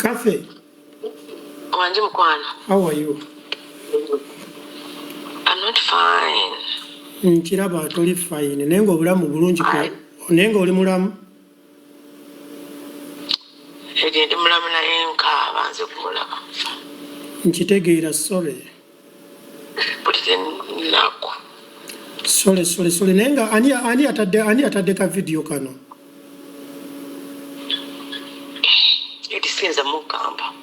Kathy. Wanji mukwana. How are you? I'm not fine. Nkiraba toli fine. Nengo obulamu bulungi ko. Nengo oli mulamu. Ndi mulamu naye nkaaba nze kumulaba. Nkitegeera sorry. Bulire nako. Sorry. Nenga ani atadde ka video kano. Edisinza mukamba.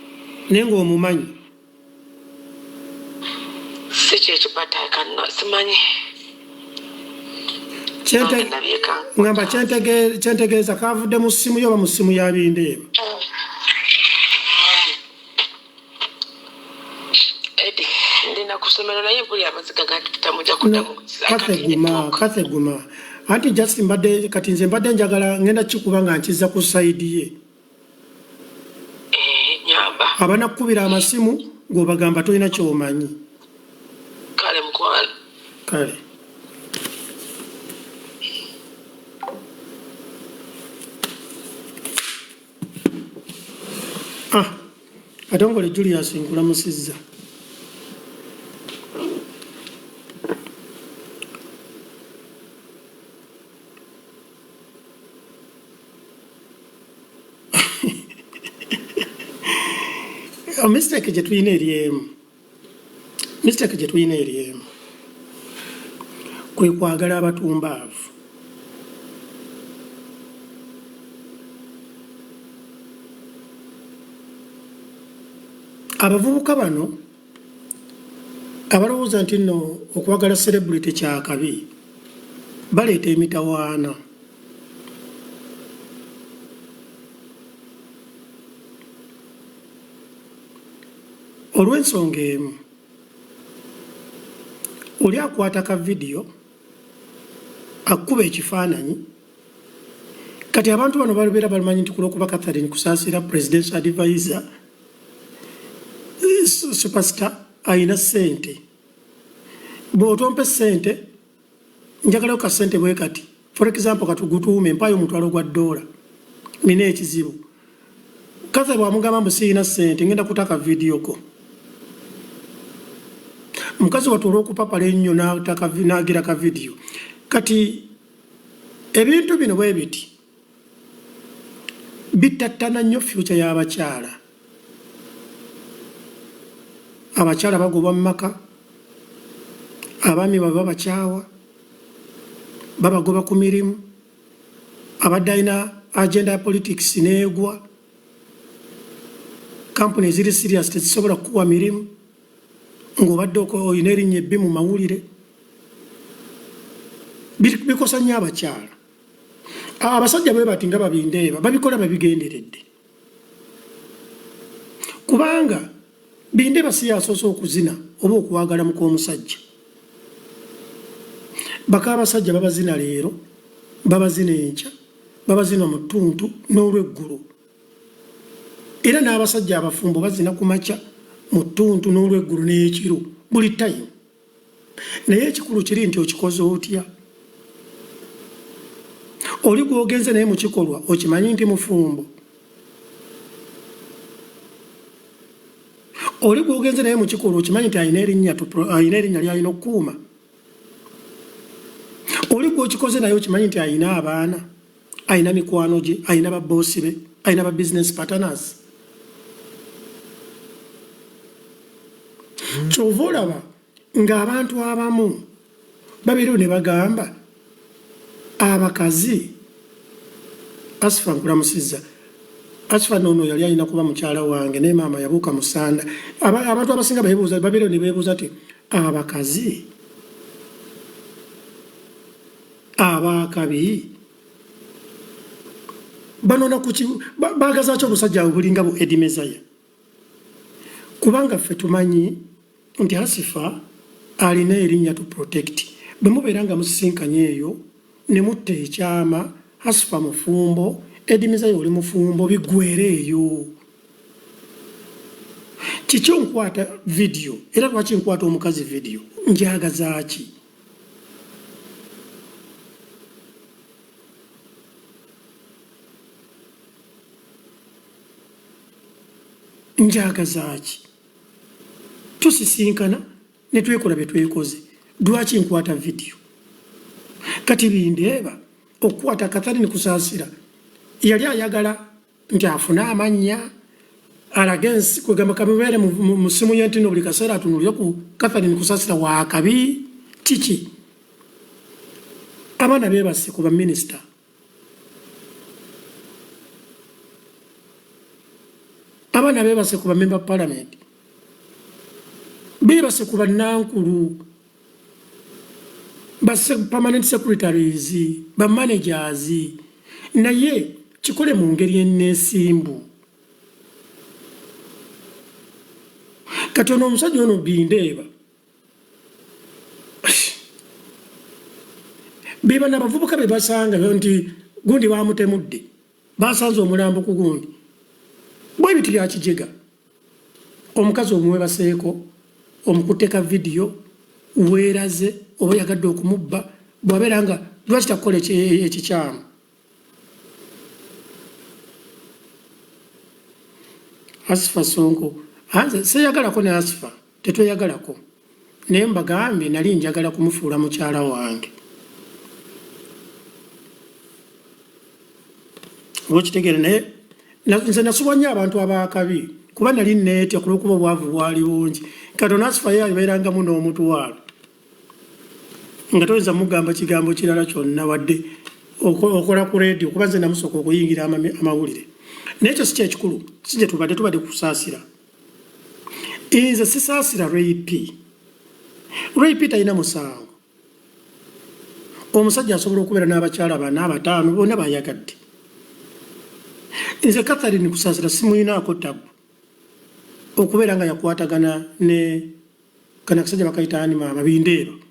Nengo omumanyi. But I cannot simanyi. Ngamba kyentegeeza kavudde mu ssimu yo oba mu ssimu ya Bindeeba. Ndina kusomera naye buli amaziga gatamujja kuddamu. Kathe guma. Anti just mbadde kati nze mbadde njagala ngenda kikuba nga nkiza ku side ye. Nyamba. Abanakubira amasimu ng'obagamba tolina ky'omanyi. Kale mukwana. Kale. Atongole Julius nkulamusizza. Mistake gye tulina eri emu. Kwe kwagala abatumbaavu. Abavubuka bano abalowooza nti nno okwagala celebrity kyakabi baleeta emitawaana. Olw'ensonga emu, oli akwata ka vidiyo akuba ekifaananyi kati abantu bano babeera bamanyi nti kulwokuba Catherine Kusaasira presidential advisor superstar ayina ssente. Bw'otompe ssente njagalayo ka ssente bwe kati for example katugutuume mpayo omutwalo gwa $1 nina ekizibu. Kathe bw'amugamba mbu siyina ssente ngenda kutaka vidiyo ko. Mukazi watu olw'okupapala ennyo n'agira ka vidiyo. Kati ebintu bino bwe biti bittattana nnyo future y'abakyala. Abakyala bagobwa mu maka, abaami baba bakyawa, babagoba ku mirimu, abadde alina agenda ya politics n'egwa, kampuni eziri serious tezisobola kukuwa mirimu, ng'obadde olina erinnya ebbi mu mawulire. Bikosa nnyo abakyala. Abasajja bwe bati nga Babindeeba babikola babigenderedde. Kubanga Bindeeba si yasoose okuzina oba okwagala mu kw'omusajja. Baka abasajja babazina leero, babazina enkya, babazina mu ttuntu n'olw'eggulu. Era n'abasajja abafumbo bazina ku makya mu ttuntu n'olw'eggulu n'ekiro buli time. Naye ekikulu kiri nti okikoze otya. Oli gw'ogenze naye mu kikolwa okimanyi nti mufumbo. Oli gw'ogenze naye mu kikolwa okimanyi nti ayina erinnya ly'alina okukuuma. Oli gw'okikoze naye okimanyi nti ayina abaana, ayina mikwano gye, ayina babboosi be, ayina ba business partners. Kyova olaba ng'abantu abamu babeerawo ne bagamba abakazi Asifa nkulamusizza. Asifa nono yali alina kuba mukyala wange naye maama yabuuka musanda. Abantu abasinga babeerawo ne beebuuza ti abakazi abakabi banona kuki baagazaaki obusajja bulinga bu Eddie Mezaya. Kubanga ffe tumanyi nti Asifa alina erinnya to protect. Bwe mubeera nga musisinkanye eyo ne mutta ekyama Asifa mufumbo, Eddie Mezaya oli mufumbo, biggweera eyo. Kiki onkwata vidiyo era lwaki nkwata omukazi vidiyo njagazaaki? njagazaaki tusisinkana ne twekola bye twekoze lwaki nkwata vidiyo kati bindeeba okukwata Catherine Kusaasira yali ayagala nti afune amannya alagensi kwegamba kabibeere mu simu ye nti buli kaseera atunulire ku Catherine Kusaasira waakabi kiki abaana beebase ku baminisita abaana beebase ku bamemba palamenti beebase ku bannankulu permanent secretaries bamanagers naye kikole mu ngeri enneesimbu kati ono omusajja ono bindeeba beba n'abavubuka be basanga nti gundi bamutemudde basanze omulambo ku gundi bwe biti bya kijega omukazi omwe baseeko omukuteka vidiyo weeraze oba yagadde okumubba bw'abeera nga lwaki takukola ekikyamu Asifa Sonko anze seyagalako ne Asifa tetweyagalako naye mbagambye nali njagala kumufuula mukyala wange okitegeera naye nze nasubwa nnyo abantu abakabi kuba nali neetya kulwokuba obwavu bwali bungi katono Asifa ye abeerangamu n'omutwalo nga toyinza mugamba kigambo kirala kyonna wadde okola ku reediyo kuba nze namusooka okuyingira amawulire naye ekyo si kyekikulu si gye tubadde kusaasira nze sisaasira rape talina musango omusajja asobola okubeera n'abakyala bana abataano bonna bayagadde nze Catherine Kusaasira simuyinaako tabu okubeera nga yakwatagana ne kana kasajja bakayitaani maama bindeeba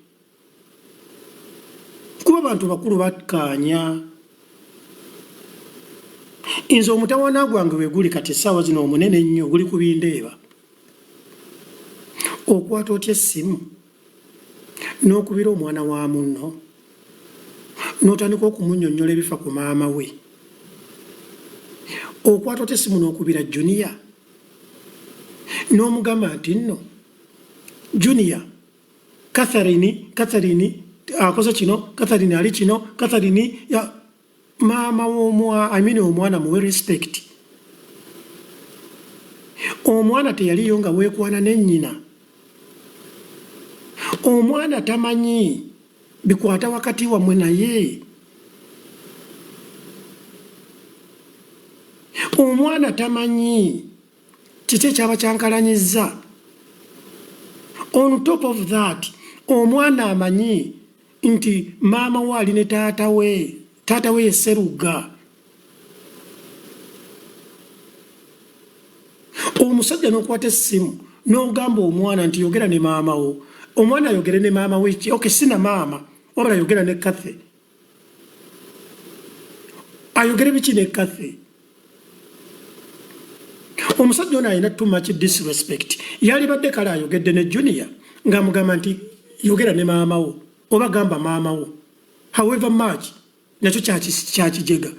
kuba abantu bakulu bakkaanya nze omutawaana gwange we guli kati essaawa zino omunene nnyo guli ku bindeeba okwata otya essimu n'okubira omwana wa munno n'otandika okumunnyonnyola ebifa ku maama we okwata otya essimu n'okubira Junior n'omugamba nti nno Junior Catherine akoze kino Catherine ali kino Catherine ya maama omwana muwe respect omwana teyaliyo nga weekwana n'ennyina omwana tamanyi bikwata wakati wammwe naye omwana tamanyi kiki ekyaba kyankalanyizza on top of that omwana amanyi nti maama we ali ne taata we ye Sserugga omusajja n'okwata essimu n'ogamba omwana nti yogera ne maama wo omwana ayogere ne maama we ki oke sina maama wabula yogera ne Kathe ayogere biki ne Kathe omusajja ono alina too much disrespect yalibadde kale ayogedde ne Junior ng'amugamba nti yogera ne maama wo oba gamba maama wo however much nakyo kyakijega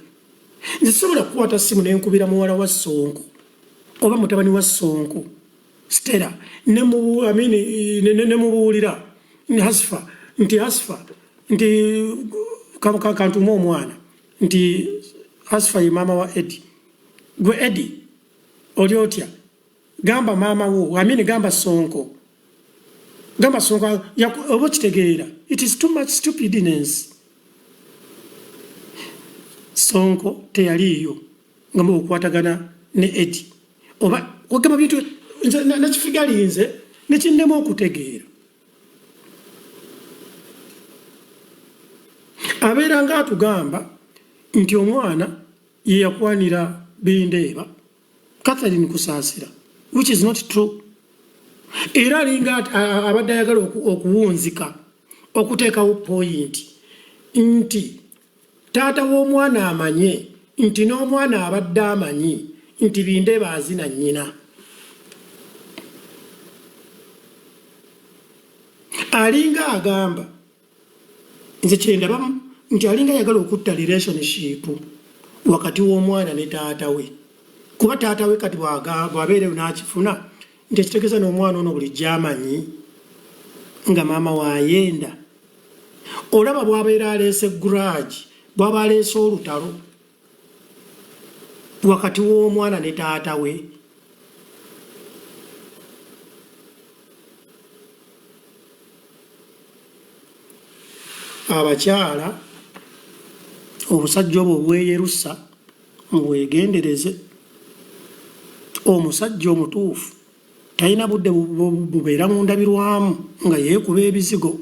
nze sobola kukwata simu nenkubira muwala wa Sonko oba mutabani wa Sonko Stella nemubuulira Asifa nti kantuma omwana nti Asifa ye maama wa Eddie gwe Eddie oli otya gamba maama wo gamba Sonko oba kitegeera it is too much stupidness Sonko teyaliyo nga mukwatagana ne Eddie oba ogamba bintu nakifigalinze nekinnemu okutegeera abeera nga atugamba nti omwana ye yakwanira bindeeba Catherine Kusaasira which is not true era alinga abadde ayagala okuwunzika okuteekawo point nti taata w'omwana amanye nti n'omwana abadde amanyi nti bindeeba azina nnyina alinga agamba nze kyendabamu nti alinga ayagala okutta relationship wakati w'omwana ne taata we kuba taata we kati bw'abeerewo n'akifuna nti ekitegeeza n'omwana ono buli gy'amanyi nga maama waayenda. Olaba bw'abeera aleese guraagi, bw'aba aleese olutalo wakati w'omwana ne taata we. Abakyala obusajja obwo obweyerusa mubwegendereze. Omusajja omutuufu talina budde bubeera mu ndabirwamu nga yeekuba ebizigo.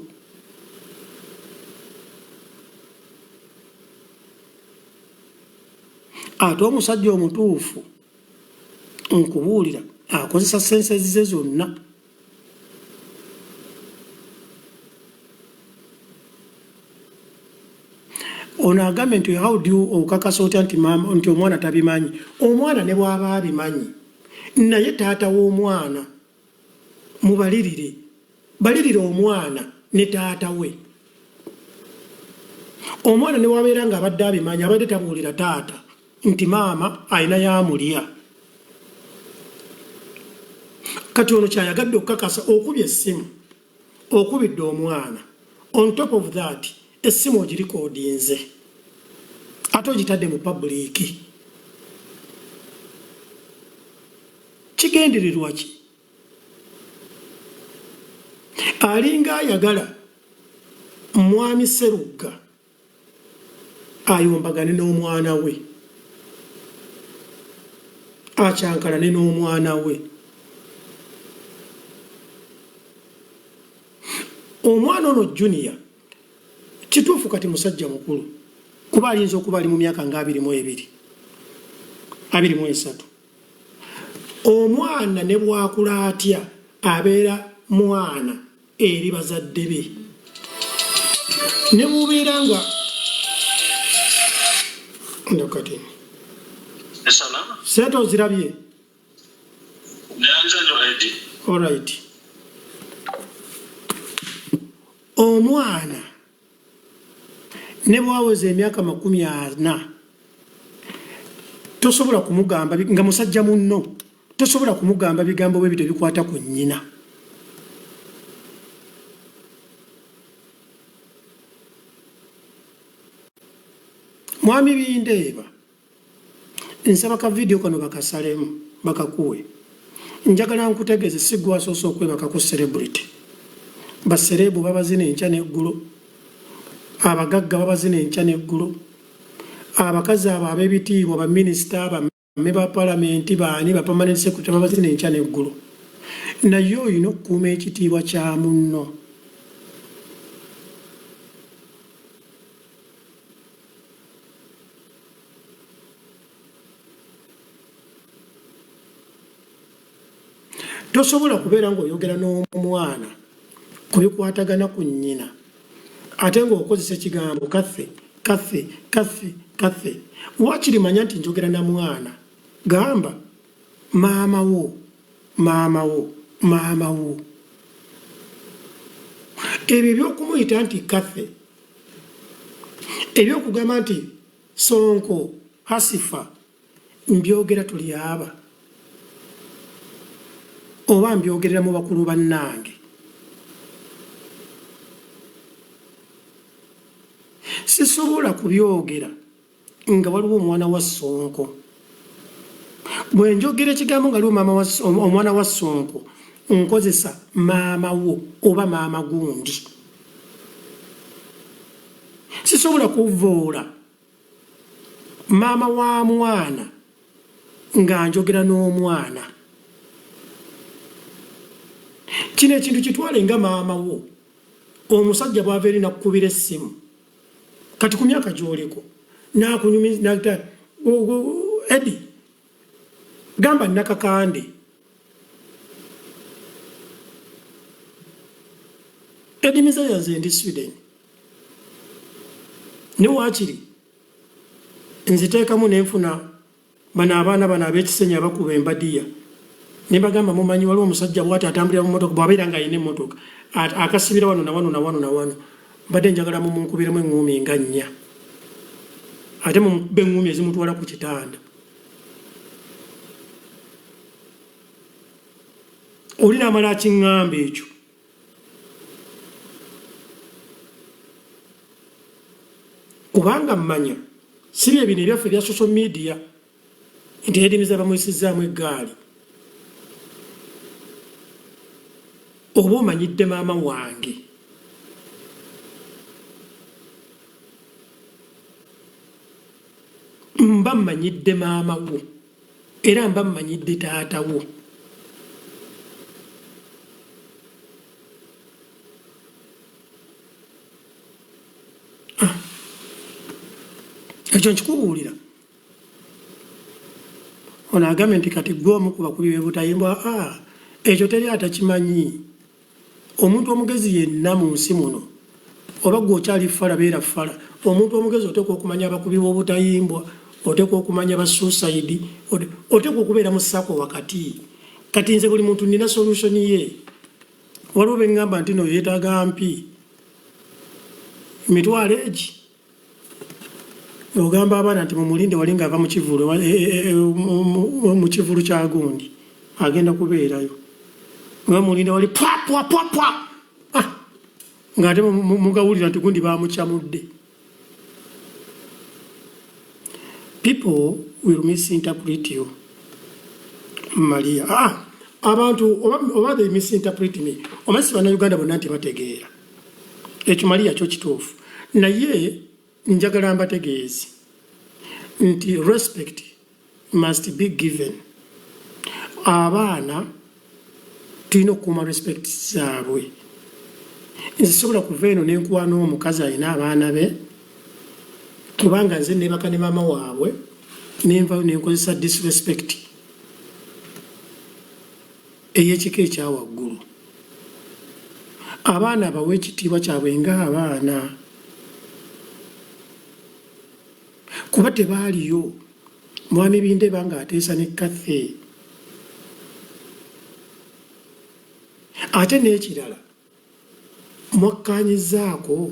Ate omusajja omutuufu nkubuulira akozesa sense ze zonna. Ono agambye nti how do you okakasa otya nti omwana tabimanyi. Omwana ne bw'aba abimanyi naye taata w'omwana mubalirire, balirire omwana ne taata we. Omwana ne wabeera nga abadde abimanyi abadde tabuulira taata nti maama alina yamulya. Kati ono kyayagadde okukakasa okubye essimu okubidde omwana. On top of that essimu ogirikodinze ate ogitadde mu public. Kigendererwa ki? Alinga ayagala mwami Sserugga ayombagane n'omwana we, akyankalane n'omwana we. Omwana ono Junior kituufu kati musajja mukulu kuba ayinza okuba ali mu myaka nga 22, 23. Omwana ne bwakula atya abeera mwana eri bazadde be. Ne mubeera nga ndakati sente ozirabye? All right. Omwana ne bwaweza emyaka 40 tosobola kumugamba nga musajja munno, tosobola kumugamba bigambo bwe bityo bikwata ku nnyina. Mwami Bindeeba, nsaba ka video kano bakasalemu bakakuwe. Njagala nkutegeeze si gwe asoose okwebaka ku celebrity. Baserebu babazina enkya n'eggulo, abagagga babazina enkya n'eggulo, abakazi abo ab'ebitiibwa baminisita bamme ba palamenti baani ba permanent secretary babazina enkya n'eggulo. Naye olina okukuuma ekitiibwa kya munno. Tosobola kubeera ng'oyogera n'omwana ku bikwatagana ku nnyina ate ng'okozesa ekigambo kaffe kaffe kaffe kaffe. Wakirimanya nti njogera na mwana, gamba maama wo maama wo maama wo. Ebyo ebyokumuyita nti kaffe, ebyokugamba nti Sonko Hasifa mbyogera tuli aba oba mbyogerera mu bakulu bannange. Sisobola kubyogera nga waliwo omwana wa Sonko. Bwe njogera ekigambo nga waliwo omwana wa Sonko nkozesa maama wo oba maama gundi. Sisobola kuvoola maama wa mwana nga njogera n'omwana. Kino ekintu kitwale nga maama wo. Omusajja bw'ava eri nakukubira essimu kati ku myaka gy'oliko n'akunyumiza Edi gamba nakakande. Edi Mizaya nze ndi Sweden ne waakiri nziteekamu nenfuna bano abaana bano ab'ekisenya bakuba embadiya ne bagamba mumanyi waliwo omusajja bw'ati atambulira mu motoka bw'abeera nga alina emmotoka akasibira wano na wano na wano na wano. Mbadde njagala mumunkubiremu eŋŋumi nga 4 ate mube eŋŋumi ezimutwala ku kitanda. oli namala akiŋŋamba ekyo kubanga mmanya sibye bino ebyaffe ebya social media nti edimiza bamuyisizaamu eggaali oba omanyidde maama wange mba mmanyidde maama wo era mba mmanyidde taata wo ekyo nkikubuulira ono agambye nti kati gwe omu ku bakubi b'ebutayimbwa ekyo teri atakimanyi omuntu omugezi yenna mu nsi muno oba gwe okyali fala beera fala omuntu omugezi oteekwa okumanya abakubi b'obutayimbwa oteekwa okumanya basuicide oteekwa okubeera mu sako wakati kati nze buli muntu nina solution ye waliwo beŋŋamba nti no yeetaaga mpi mitwalo egi ogamba abaana nti mumulinde wali ngaava mu kivulu kya gundi agenda kubeerayo nga mulinde wali pwapwapwapwa ng'ate mugawulira nti gundi bamukyamudde. People will misinterpret you, Maria. Abantu oba they misinterpret me. Omasi bannayuganda bonna nti bategeera. Ekyo Maria kyo kituufu. Naye njagala mbategeeze nti respect must be given. Abaana tulina okukuuma respect zaabwe. Nze sobola kuva eno nenkuwa n'omukazi alina abaana be kubanga nze nebaka ne maama waabwe nenvayo nenkozesa disrespect ey'ekika ekyawaggulu. Abaana bawe ekitiibwa kyabwe ng'abaana kuba tebaaliyo mwami binde banga ateesa ne Kathy. Ate n'ekirala mwakkaanyizaako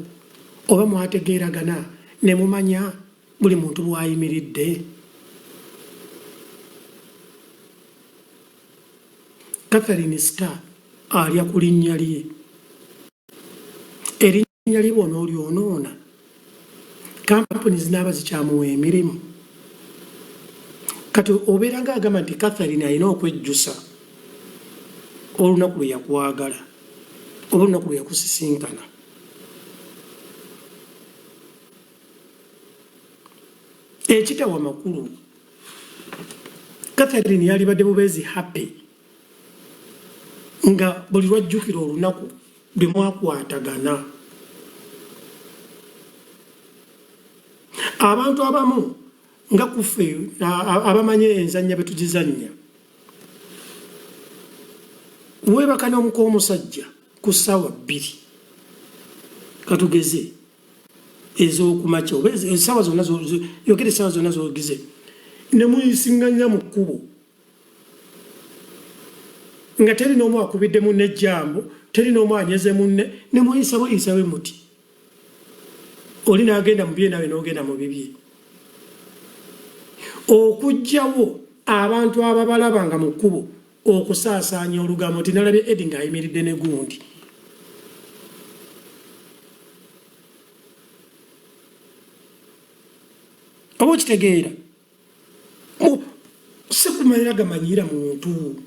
oba mwategeeragana ne mumanya buli muntu bw'ayimiridde. Catherine Star alya ku linnya lye, erinnya lye bw'onoolyonoona kampuni zinaaba zikyamuwa emirimu. Kati obeera ng'agamba nti Catherine alina okwejjusa olunaku lwe yakwagala oba olunaku lwe yakusisinkana. Ekitawa makulu Catherine yalibadde bubeezi happy nga buli lwajjukira olunaku lwe mwakwatagana. Abantu abamu nga kuffe abamanye enzannya betugizannya weebaka n'omuka omusajja ku ssaawa 2 katugeze ez'okumakya oba essaawa zonna yogera essaawa zonna z'ogize ne muyisiŋŋanya mu kkubo nga teri n'omu akubidde munne ejjambo teri n'omu anyeze munne ne muyisa buyisawe muti oli n'agenda mu bye nawe n'ogenda mu bibye. Okuggyawo abantu ababalabanga mu kkubo okusaasaanya olugambo nti nalabye Edi ng'ayimiridde ne gundi. Oba okitegeera si kumalira gamanyiira muntu.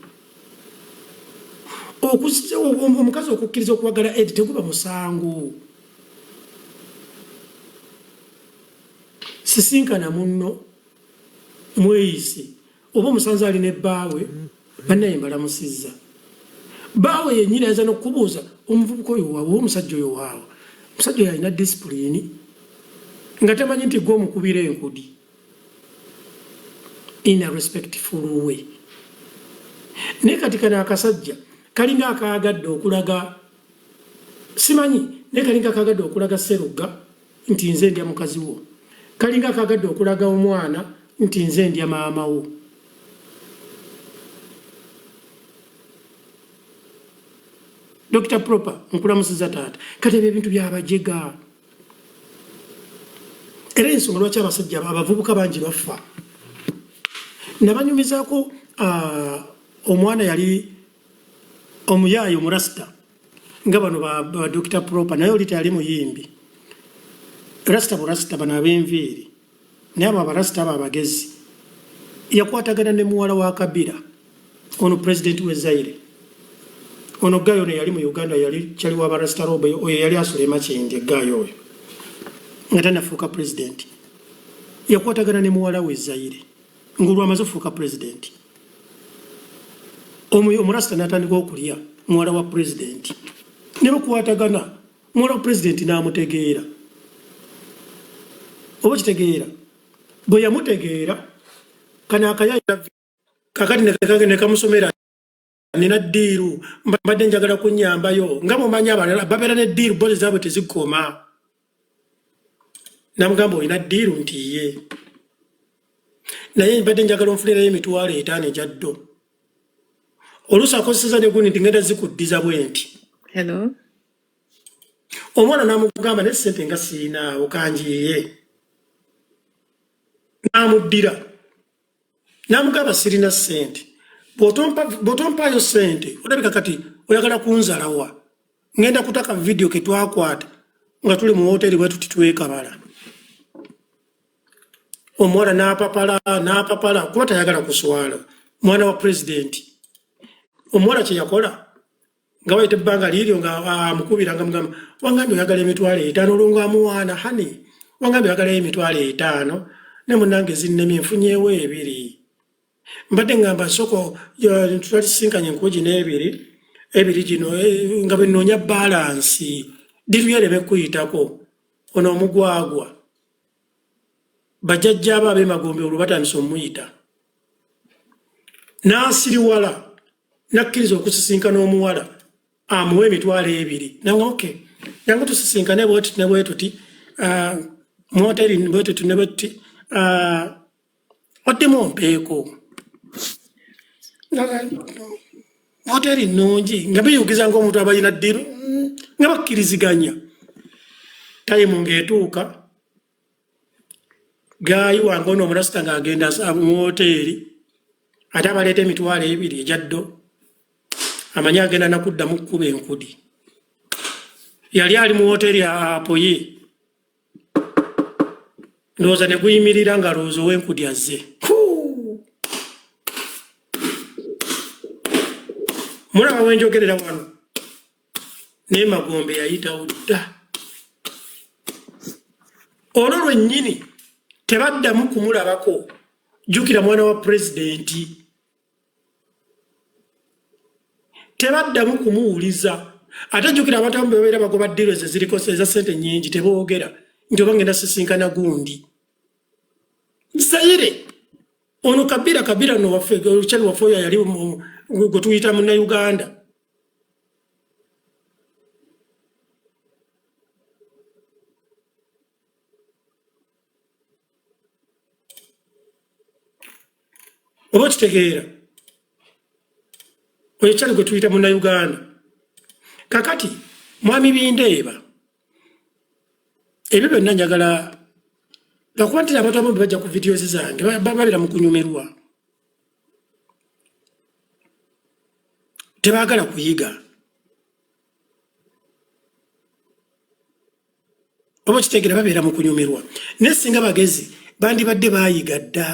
Omukazi okukkiriza okuwagala Edi teguba musango. Sisinkana munno mweyise oba omusanze alina ebbaawe bannaye mbalamusizza. Bbaawe yennyini ayinza n'okukubuuza omuvubuka oyo waawe oba omusajja oyo waawe. Omusajja oyo alina disipulini nga tamanyi nti gwe omukubira enkudi in a respectful way. Naye kati kano akasajja kalinga akaagadde okulaga simanyi naye kalinga akaagadde okulaga Sserugga nti nze ndya mukazi wo, kalinga akaagadde okulaga omwana nti nze ndya maama wo. Dr. Proper nkulamusiza taata kati ebyo ebintu byabajega era ensonga lwaki abasajja abavubuka bangi bafa. Nabanyumizaako omwana yali omuyaayo omurasita nga bano ba Dr. Proper naye oli tali muyimbi rasita burasita bano ab'enviiri naye abo abarasita abo abagezi yakwatagana ne muwala wa Kabila ono president we Zaire ono Gayo ne yali mu Uganda yali kyali wa barasita robe oyo yali asula emakindi Gayo oyo nga tanafuuka president yakwatagana ne muwala we Zaire ngulu amaze okufuuka president omurasita n'atandika okulya muwala wa president ne bakwatagana muwala wa president n'amutegeera oba kitegeera bwe yamutegeera kana akayaya kakati ne kamusomera nina ddiiru mbadde njagala kunnyambayo nga mumanyi abalala babeera ne ddiiru bozi zaabwe tezikoma namugamba olina ddiiru nti ye naye mbadde njagala onfunirayo emitwalo 5 ejaddo oluusi akozeseza ne gundi nti ngenda zikuddiza bwe nti omwana n'amugamba naye ssente nga siinaawo kanjiye n'amuddira n'amugamba sirina ssente bw'otompaayo ssente olabika kati oyagala kunzalawa ngenda kutaka vidiyo ke twakwata nga tuli mu wooteeri bwe tuti twekabala omuwala n'apapala kuba tayagala kuswala mwana wa pulezidenti omuwala kye yakola nga wayita ebbanga liiryo nga amukubira nga mugamba wangambye oyagala emitwalo 5 olwo amuwaana hani wangambye oyagala emitwalo 5 ne munnange zinnemye nfunyeewo 2 mbadde ngamba soko tutalisisinkanye enkugi n'ebiri gino nga bwe nnoonya balansi diruyerebe kuyitako ono omugwagwa bajjajja abo ab'emagombe olwo batandisa omuyita n'asiriwala nakkiriza okusisinkana omuwala amuwa emitwalo 2 nanga oke yangu tusisinkane bwetuti ne bwetuti muhoteri bwetuti ne bwetuti oddemu ompeeko hoteri nnungi nga beyugiza ng'omuntu abalina ddiru nga bakkiriziganya tayimu ng'etuuka gaayi wange ono omurasita ng'agenda mu hoteri ate abaleeta emitwalo 2 ejaddo amanyi agenda nakuddamu kkuba enkudi yali ali mu hoteri apoye ndowooza ne guyimirira nga lowooza ow'enkudi azze mulaba wenjogerera wano naye magombe yayitawo dda olwo lwennyini tebaddamu kumulabako jjukira mwana wa pulezidenti tebaddamu kumuwuliza ate jjukira abantu abamu bebabeera bagoba ddiiro ezo ziriko eza ssente nnyingi teboogera nti oba ngenda sisinkana gundi Zaire ono Kabila no waffe olukyali waffe oyo yali gwe tuyita munnayuganda oba kitegeera oyo kyali gwe tuyita munnayuganda kakati mwami Bindeeba ebyo byonna njagala lwakuba nti abantu abamu bajja ku vidiyo zange babeera mu kunyumirwa tebaagala kuyiga oba kitegeera babeera mu kunyumirwa naye singa bagezi bandibadde baayiga dda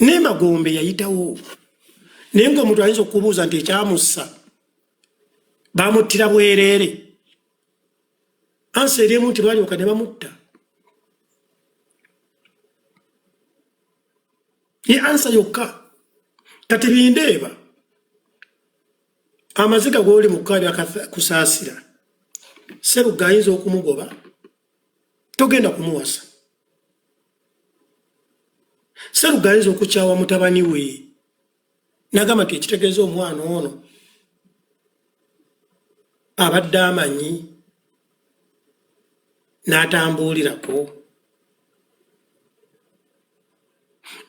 naye Magombe yayitawo naye ng'omuntu ayinza okubuuza nti ekyamussa baamuttira bwereere ansa eriemu nti balyoka ne bamutta ye ansa yokka kati Bindeeba amaziga g'oli mu kkabi akakusaasira Sserugga ayinza okumugoba togenda kumuwasa Sserugga ayinza okukyawa mutabani we nagamba nti ekitegeeza omwana ono abadde amanyi n'atambuulirako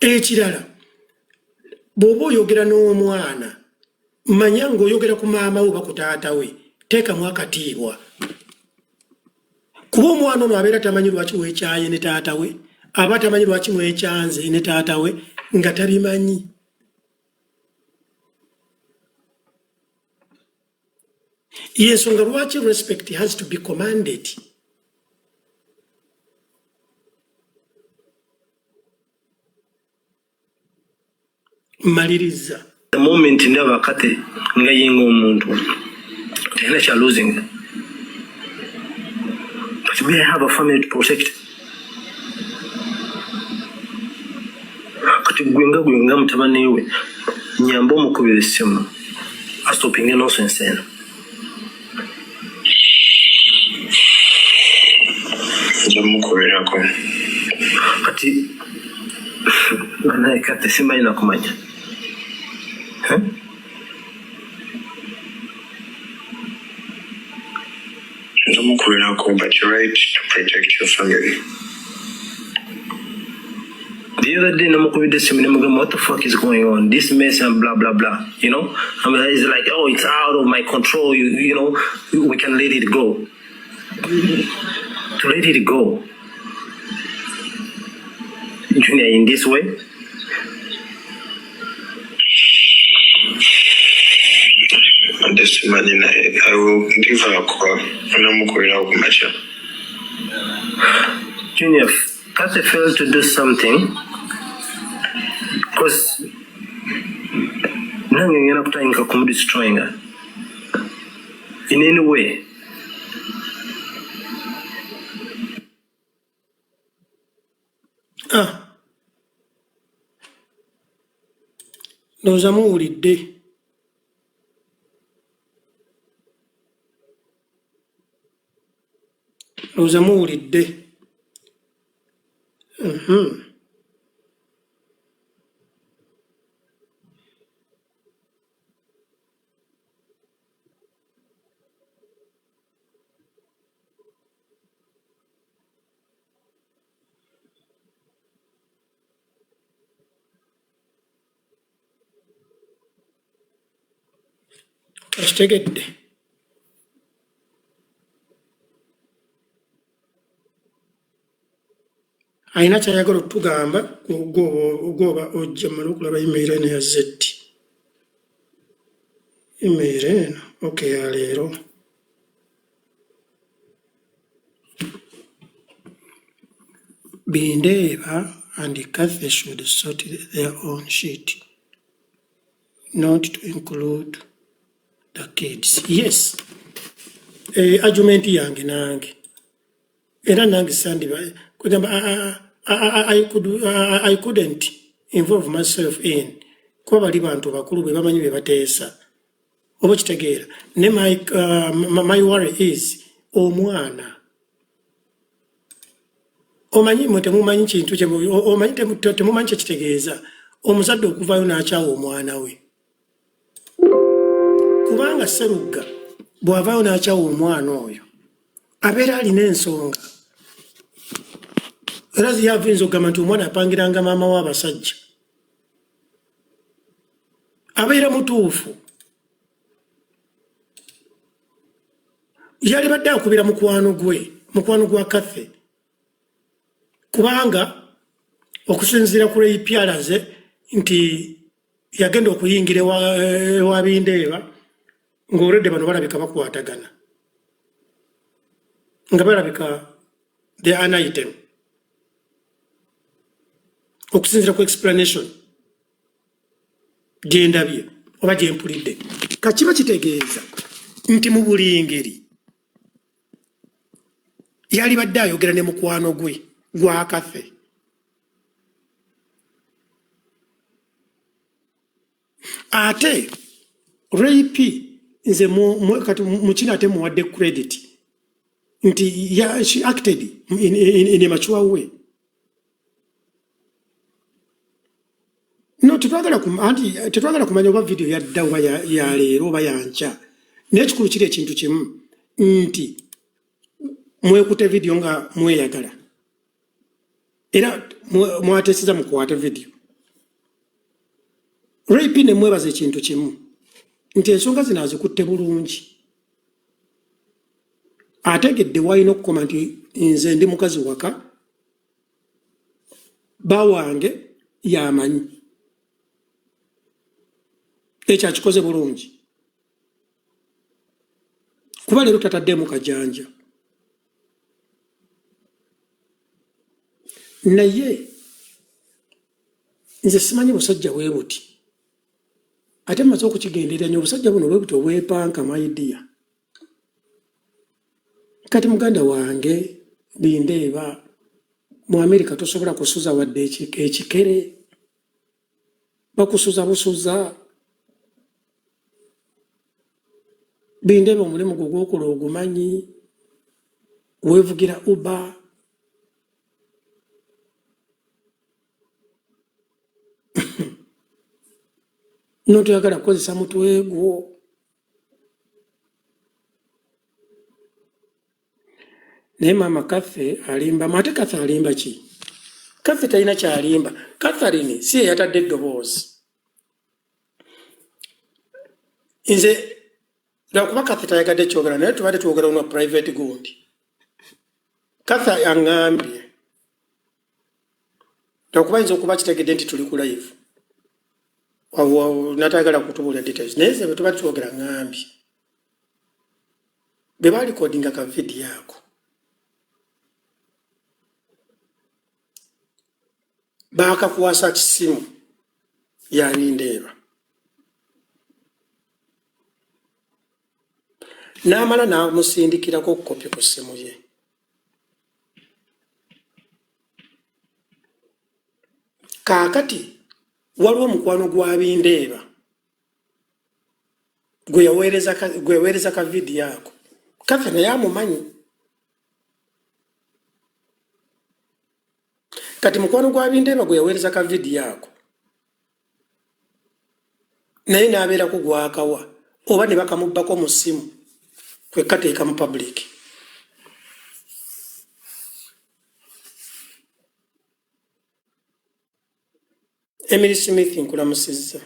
ekirala bw'oba oyogera n'omwana manya ng'oyogera ku maama we oba ku taata we teekamu akatiibwa kuba omwana ono abeera tamanyi lwaki weekyaye ne taata we aba tamanyi lwaki mwekyanze ne taata we nga tabimanyi Yensonga lwaki respect has to be commanded. Maliriza. The moment never kate nga yenga omuntu tena cha losing. But me I have a family to protect. Kati gwenga mutabani we nyambo mukubira simu astopinga nonsense eno. Jamukubira ko. Kati bana kate sima ina kumanya. But you're right to protect your family. The other day, what the fuck is going on? This mess and blah blah blah. You know, I mean, it's like, oh, it's out of my control. You know, we can let it go. To let it go, Junior, in this way. This money, I will give her a call and I'm going out with Junior, Kate failed to do something because now you're not trying to destroying her in any way. Noza muwulidde. Noza muwulidde. Kitegedde. Aina kyayagala okutugamba ogoba ojja mmala okulaba email eno ya Z. Email eno okay ya leero. Bindeeba and Kathy should sort their own shit, not to include the kids. Yes. Argument yange nange. Era nange sandiba kugamba I couldn't involve myself in kuba bali bantu bakulu be bamanyi be bateesa oba kitegeera ne my worry is omwana omanyi mwe temumanyi kintu omanyi temumanyi kyekitegeeza omuzadde okuvaayo n'akyawa omwana we kubanga Sserugga bw'avaayo n'akyawa omwana oyo abeera alina ensonga. Era yavinza okugamba nti omwana apangiranga maama w'abasajja. Abeera mutuufu. Yali badde akubira mukwano gwa Kathy. Kubanga okusinziira ku rape alaze nti yagenda okuyingira ewa Bindeeba ng'olwedde bano balabika bakwatagana. Nga balabika the an item. Okusinziira ku explanation gyendabye oba gyempulidde kakiba kitegeeza nti mu buli ngeri yali badde ayogera ne mukwano gwe gwa Kathy. Ate rape nze kati mukina ate muwadde credit nti she acted in a mature way. No, tetwagala kumanya oba video yadda oba ya leero oba yankya. Naye kikulu kiri ekintu kimu nti mwekute video nga mweyagala. Era mwateeseza mukwate video. Rape ne mwebaza ekintu kimu nti ensonga zino azikutte bulungi. Ategedde wayina okukoma nti nze ndi mukazi waka bawange yamanyi. Ekyo akikoze bulungi. kuba leero tataddemu kajanja naye nze simanyi busajja bwe buti ate mmaze okukigenderanya obusajja buno bwe buti obwepanka maidiya kati muganda wange bindeeba mu Amerika tosobola kusuza wadde ekikere bakusuza busuza bindeeba omulimu gwe gwokola ogumanyi weevugira uba notoyagala kukozesa mutwe gwo naye maama Kathe alimba ate Kathe alimba ki Kathe talina kyalimba Catherine si ye yatadde eddoboozi nze lwakuba Kathe tayagadde kyogera naye tubadde twogera una private gundi Kathe aŋŋambye lwakuba yinza okuba kitegedde nti tuli ku live natayagala kutubuulira details naye ze bwe tubadde twogera ŋŋambye be baalikodinga ka vidiyo ako baakakwasa kisimu yabindeeba n'amala n'amusindikirako kopi ku ssimu ye kaakati waliwo omukwano gwa bindeeba gwe yaweereza ka vidiyo ako Kathe naye amumanyi kati mukwano gwa bindeeba gwe yaweereza ka vidiyo ako naye n'abeerako gwakawa oba ne bakamubbako mu ssimu kwe kateeka mu public Emily Smith nkulamusizza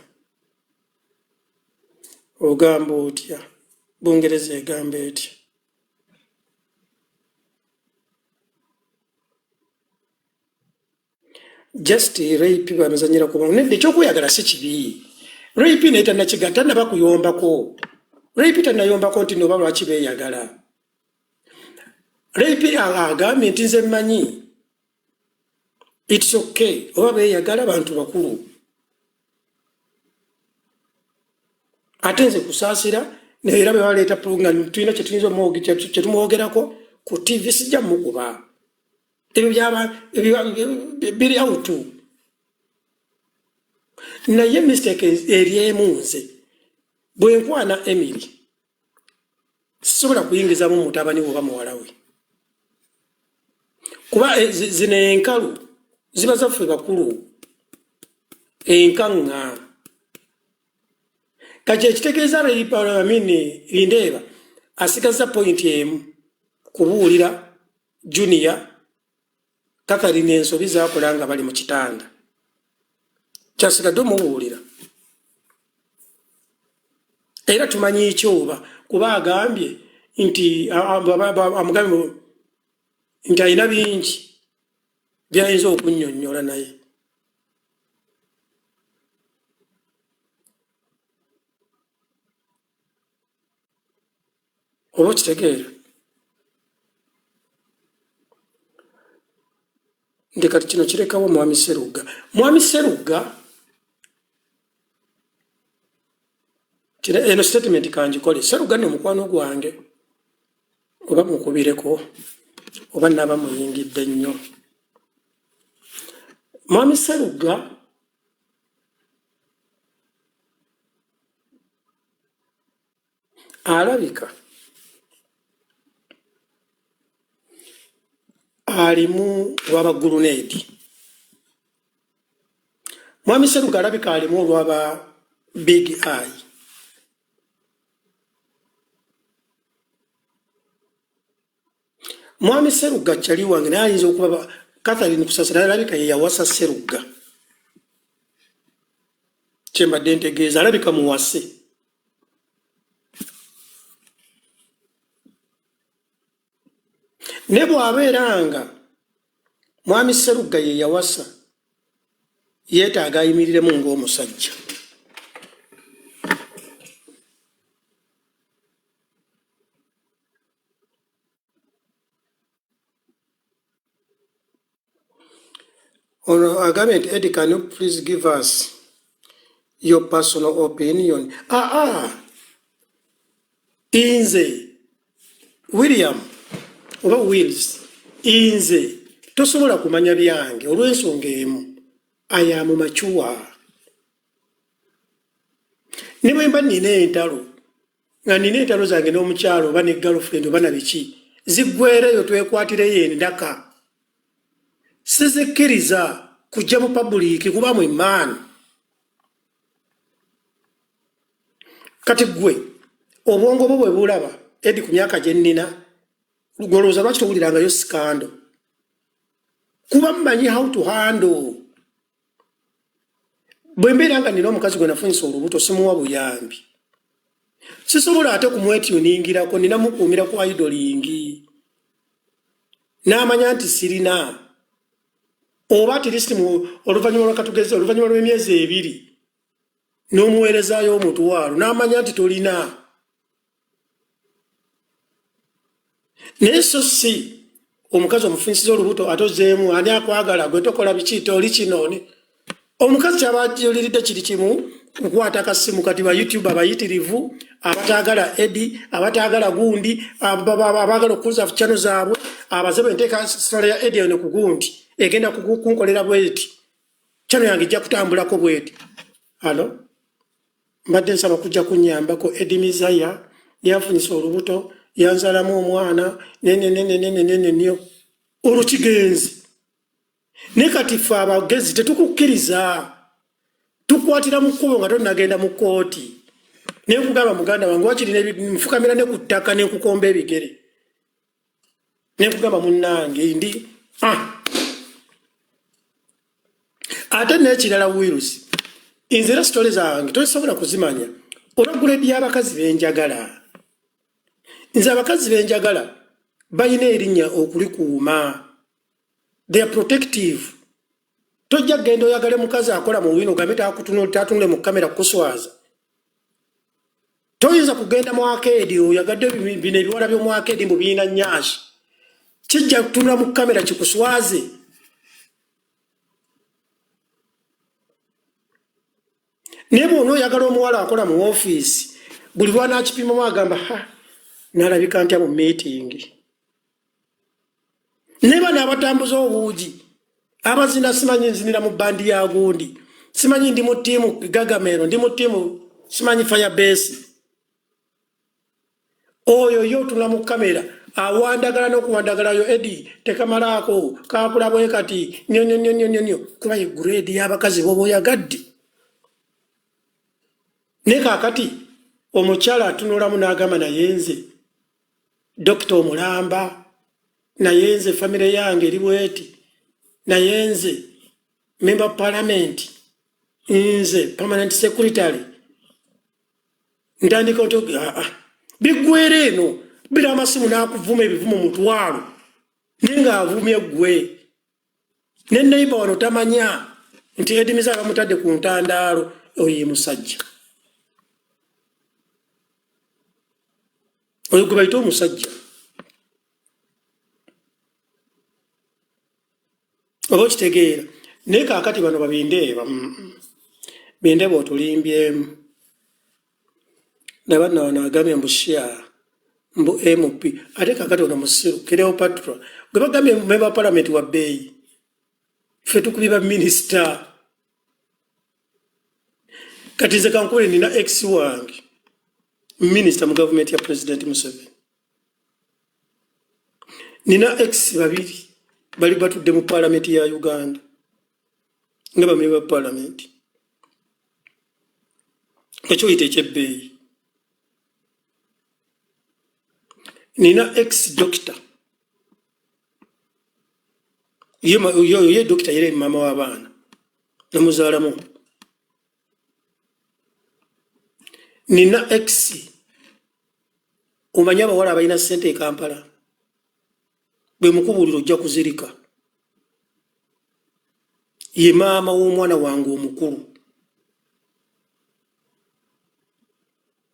ogamba otya Bungereza egamba etya just rape bamuzanyira kuba nedde ekyokweyagala si kibi rape naye tannakigatta naba kuyombako rape tannayombako nti noba lwaki beeyagala rape agambye nti nze mmanyi it's okay oba beeyagala abantu bakulu ate nze kusaasira era bwe baleeta nga tulina kyetumwogerako ku TV sijja mukuba ebyo biri awutu naye mistake eryemu nze bwe nkwana Emily sisobola kuyingizamu mutabani we oba muwala we kuba zino enkalu ziba zaffe bakulu enkaŋŋa kati ekitegeeza Lindeeba asigaza pointi emu kubuulira Junior Catherine ensobi zaakola nga bali mu kitanda kyasigadde omubuulira era tumanyi ekyoba kuba agambye nti amugambye nti alina bingi byayinza okunnyonnyola naye oba okitegeera nti kati kino kirekawo mwami Sserugga eno statement kanjikole Sserugga nno mukwano gwange oba mukubireko oba naaba muyingidde nnyo mwami Sserugga alabika alimu lwaba guluneedi mwami Sserugga alabika alimu olwaba big eye mwami Sserugga kyali wange naye ayinza okuba Catherine kusasira alabika ye yawasa Sserugga kyembadde ntegeeza alabika muwase ne bw'abeera nga mwami Sserugga ye yawasa yeetaaga ayimiriremu ng'omusajja Ono agament, Eddie, can you please give us your personal opinion? Inze, William, oba Wills, inze, tosobola kumanya byange, olw'ensonga emu, I am mature. Ne bwe mba nina entalo, nga nina entalo zange n'omukyalo oba ne girlfriend oba na biki, ziggwereyo twekwatireyo endaka. Sizikkiriza kujja mu public kuba mwemmaani. Kati gwe obwongo bwo bwe bulaba Eddie ku myaka gye nnina golowooza lwaki towulirangayo sikando kuba mmanyi how to handle. Bwe mbeera nga nina omukazi gwe nafunisa olubuto simuwa buyambi, sisobola ate kumwetuningirako, nina mukuumira ku idolingi n'amanya nti sirina, oba at least oluvannyuma lwakatugeze oluvannyuma lw'emyezi 2 n'omuweerezaayo omutwalo n'amanya nti tolina. Naye so si omukazi omufunisiza olubuto ate ozzeemu ani akwagala gwe tokola biki toli kino. Omukazi kyaba juliridde kiri kimu kukwata akasimu kati ba YouTube abayitirivu abataagala Eddie abataagala gundi abaagala okuza channel zaabwe abazebe nteeka story ya Eddie ne ku gundi egenda kunkolera bweti channel yange ijja kutambulako bweti. Halo mbadde nsaba kujja kunnyambako Eddie Mizaya yafunisa olubuto yanzalamu omwana nyo olukigenzi. Ne kati ffe abagezi tetukukkiriza tukwatira mu kkubo nga tonnagenda mu kkooti naye nkugamba muganda wange wakiri nfukamira ne ku ttaka ne nkukomba ebigere ne nkugamba munnange ndi ate n'ekirala wirusi nze era sitole zange tosobola kuzimanya olwa guledi y'abakazi benjagala. Nze abakazi benjagala balina erinnya okulikuuma. They are protective. Tojja genda oyagale mukazi akola mu wino gambe tatunule mu kamera kuswaza. Toyinza kugenda mu arcade oyagadde bino ebiwala by'omu arcade mbu biina nnyashi. Kijja kutunula mu kamera kikuswaze. Naye bw'ona oyagala omuwala akola mu ofiisi buli lwanakipimamu agamba nalabika ntya mu meeting. Neba n'abatambuza obuugi abazina simanyi nzinira mu bandi ya gundi simanyi ndi mu tiimu Gagamero ndi mu tiimu simanyi Firebase oyo yo tuna mu kamera awandagala n'okuwandagalayo Eddie tekamalaako kaakula bwe kati nyo kuba ye grade y'abakazi bobo oyagadde. Ne kaakati omukyala atunulamu n'agamba naye nze Dr. Omulamba naye nze family yange eri bweti naye nze member of parliament nze permanent secretary ntandika biggwere eno bira amasimu n'akuvuma ebivumo mutwalo naye ng'avumye ggwe ne neighbor wano tamanya nti Eddie Mizaya bamutadde ku ntandaalo oyo ye musajja oyo gwe bayita omusajja. Oba okitegeera naye kaakati bano babindeeba bindeeba otulimbyemu nabanna wano agambye mbu share mbu MP ate kaakati ono musiru Cleopatra gwe bagambye member parliament wa bbeeyi ffe tukubiba minisita. Kati nze kankule nina ex wange minisita mu gavumenti ya President Museveni nina ex babiri bali batudde mu parliament ya Uganda nga bamwe ba parliament ekyo yite kyebbeeyi. Nina ex doctor ye doctor yere mama w'abaana namuzaalamu. Nina ex omanya abawala abalina ssente e Kampala bwe mukubuliro ojja kuzirika ye maama w'omwana wange omukulu.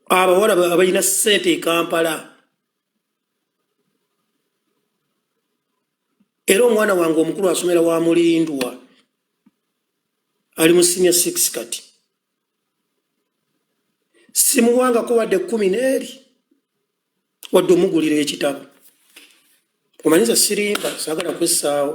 Abawala abalina ssente e Kampala era omwana wange omukulu asomera wa Mulindwa ali mu senior 6 kati simuwanga ko wadde 12 wadde omugulira ekitabo omanyiza sirimba sagala kwessaawo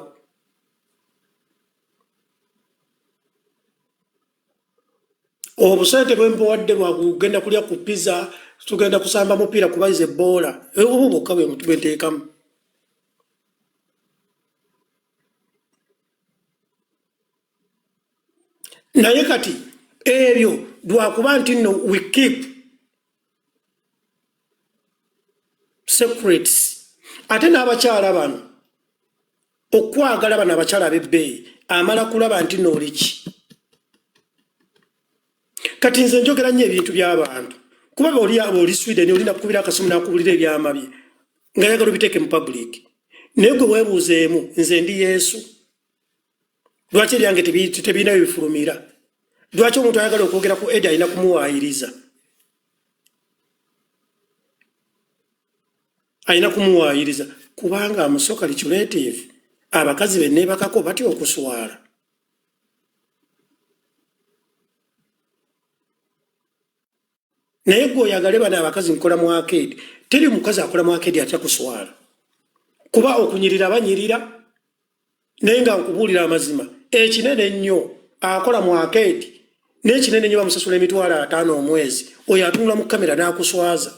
obusente bwembawadde bwakugenda kulya ku pizza tugenda kusamba mupiira kubayiza eboola obo bokka bwe bwenteekamu naye kati ebyo lwakuba nti nno we keep secrets ate n'abakyala bano okwagala bano abakyala b'ebbeeyi amala kulaba nti nooliki kati nze njogera nnyo ebintu by'abantu kuba oli Sweden olina kukubira akasimu n'akubulira ebyama bye nga yagala obiteeke mu public naye gwe weebuuzeemu nze ndi Yesu lwaki ebyange tebirina bifulumira lwaki omuntu ayagala okwogera ku Edi alina kumuwaayiriza kubanga amusoka likulative abakazi benneebakako batya okuswala naye gwe oyagale bano abakazi nkola mu arcade teri mukazi akola mu arcade atya kuswala kuba okunyirira banyirira naye nga nkubuulira amazima ekinene ennyo akola mu arcade n'ekinene nnyo bamusasula $5,000 omwezi oyo atunula mu kamera n'akuswaza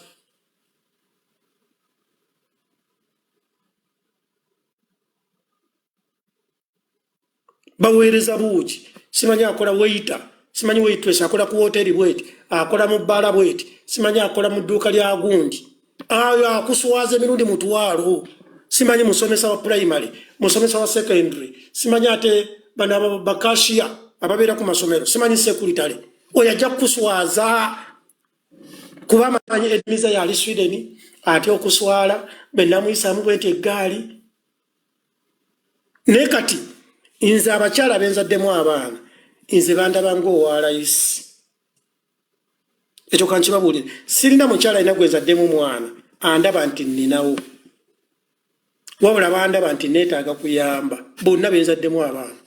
baweereza buuki simanyi akola waiter simanyi waitress akola ku hoteri bweti akola mu bbala bweti simanyi akola mu dduuka lya gundi ayo akuswaza emirundi mutwalo simanyi musomesa wa primary musomesa wa secondary simanyi ate bano bakashiya ababeera ku masomero simanyi secretary oyo ajja kukuswaza kuba amanyi Edimiza yali Sweden ate okuswala bennamuyisamu bweti eggaali naye kati nze abakyala benzaddemu abaana nze bandaba ng'owa layisi ekyo kankibabuulire sirina mukyala alina gwenzaddemu mwana andaba nti nninawo wabula bandaba nti neetaaga kuyamba bonna benzaddemu abaana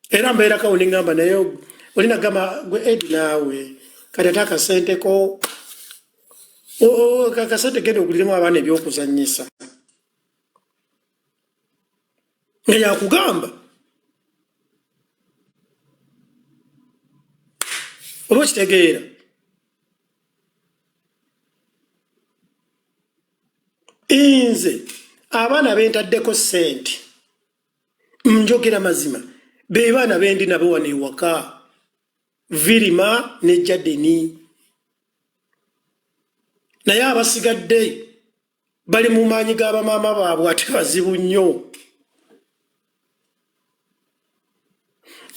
era mbeerakawo neŋŋamba naye olina gamba gwe Edi naawe kati ate akasenteko akasente genda oguliremu abaana ebyokuzannyisa nga yakugamba oba okitegeera nze abaana bentaddeko ssente njogera mazima be baana bendi nabo wano ewaka Virima ne Jadeni naye abasigadde bali mu maanyi g'abamaama baabwe ate bazibu nnyo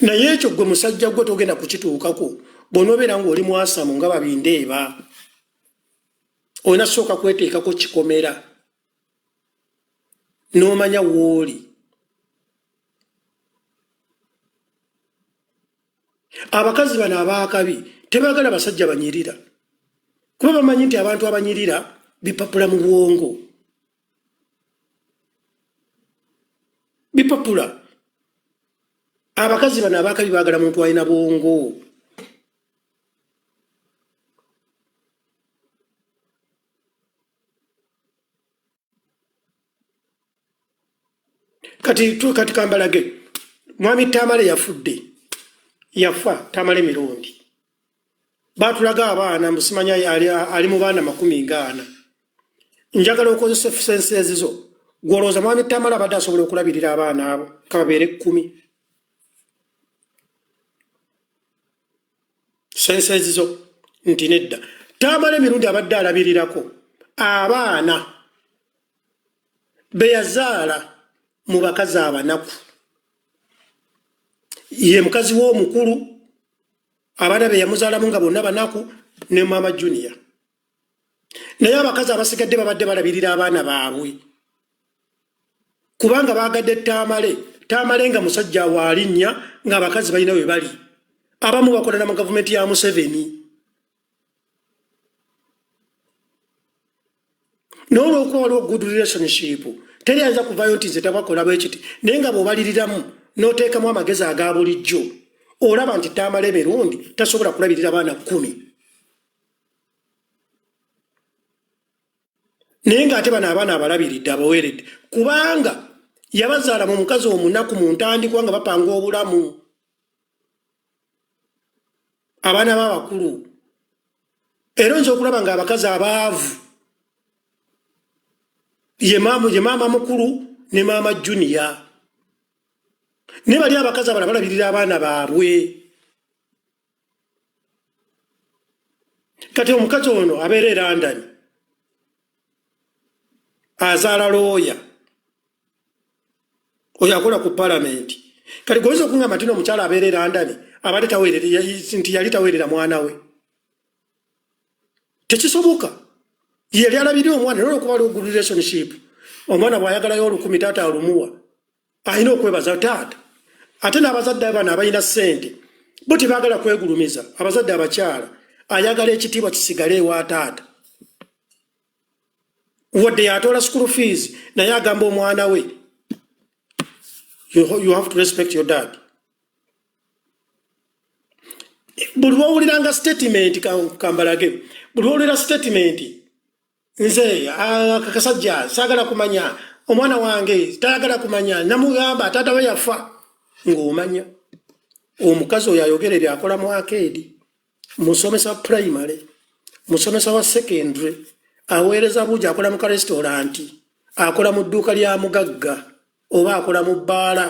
naye ekyo gwe musajja gwe togenda kukituukako bw'onoobeera ng'oli mwasamu nga babindeeba olina sooka kweteekako kikomera n'omanya w'oli abakazi bano abaakabi tebaagala basajja banyirira kuba bamanyi nti abantu abanyirira bipapula mu bwongo bipapula abakazi bano abaakabi baagala muntu alina bwongo kati kambalage mwami Tamale yafudde yafa Tamale mirundi batulaga abaana musimanya ali mu baana 40 njagala okozesa senses zo gwolooza mwami Tamale abadde asobola okulabirira abaana abo kababeere 10 senses zo nti nedda Tamale mirundi abadde alabirirako abaana beyazaala mu bakazi abanaku ye mukazi w'omukulu abaana be yamuzaalamu nga bonna banaku ne Mama Junior naye abakazi abasigadde babadde balabirira abaana baabwe kubanga baagadde Tamale nga musajja waalinnya ng'abakazi balina we bali abamu bakolera mu gavumenti ya Museveni n'olwokuba waliwo good relationship teri ayinza kuvayo nti nze tabakola bwe kiti naye nga bw'obaliriramu n'oteekamu amagezi aga bulijjo olaba nti taamala emirundi tasobola kulabirira abaana 10 naye ng'ate bano abaana abalabiridde abaweeredde kubanga yabazaala mu mukazi omunaku mu ntandikwa nga bapanga obulamu abaana b'abakulu era nza okulaba ng'abakazi abaavu ye maama mukulu ne maama juniya ne bali abakazi abalala balabirira abaana baabwe kati omukazi ono abeera e London azaala looya oyo akola ku palamenti kati goyinza okungamba nti omukyala abeera e London abadde nti yali taweerera mwana we tekisoboka yali alabirira omwana n'olwokuba aliwo good relationship omwana bw'ayagalayo 10 taata alumuwa alina okwebaza taata ate n'abazadde abana abalina ssente bo tebaagala kwegulumiza abazadde abakyala ayagala ekitiibwa kisigale ewa taata wadde yatoola school fees naye agamba omwana we you have to respect your dad buli lwowuliranga statement kambalage buli lwowulira statement nze akakasajja saagala kumanya omwana wange tayagala kumanya namugamba taata we yafa ng'omanya omukazi oyo ayogera ebyakola mu arcade musomesa primary musomesa wa secondary aweereza buugi akola mu karestaurant akola mu dduuka lya mugagga oba akola mu bbaala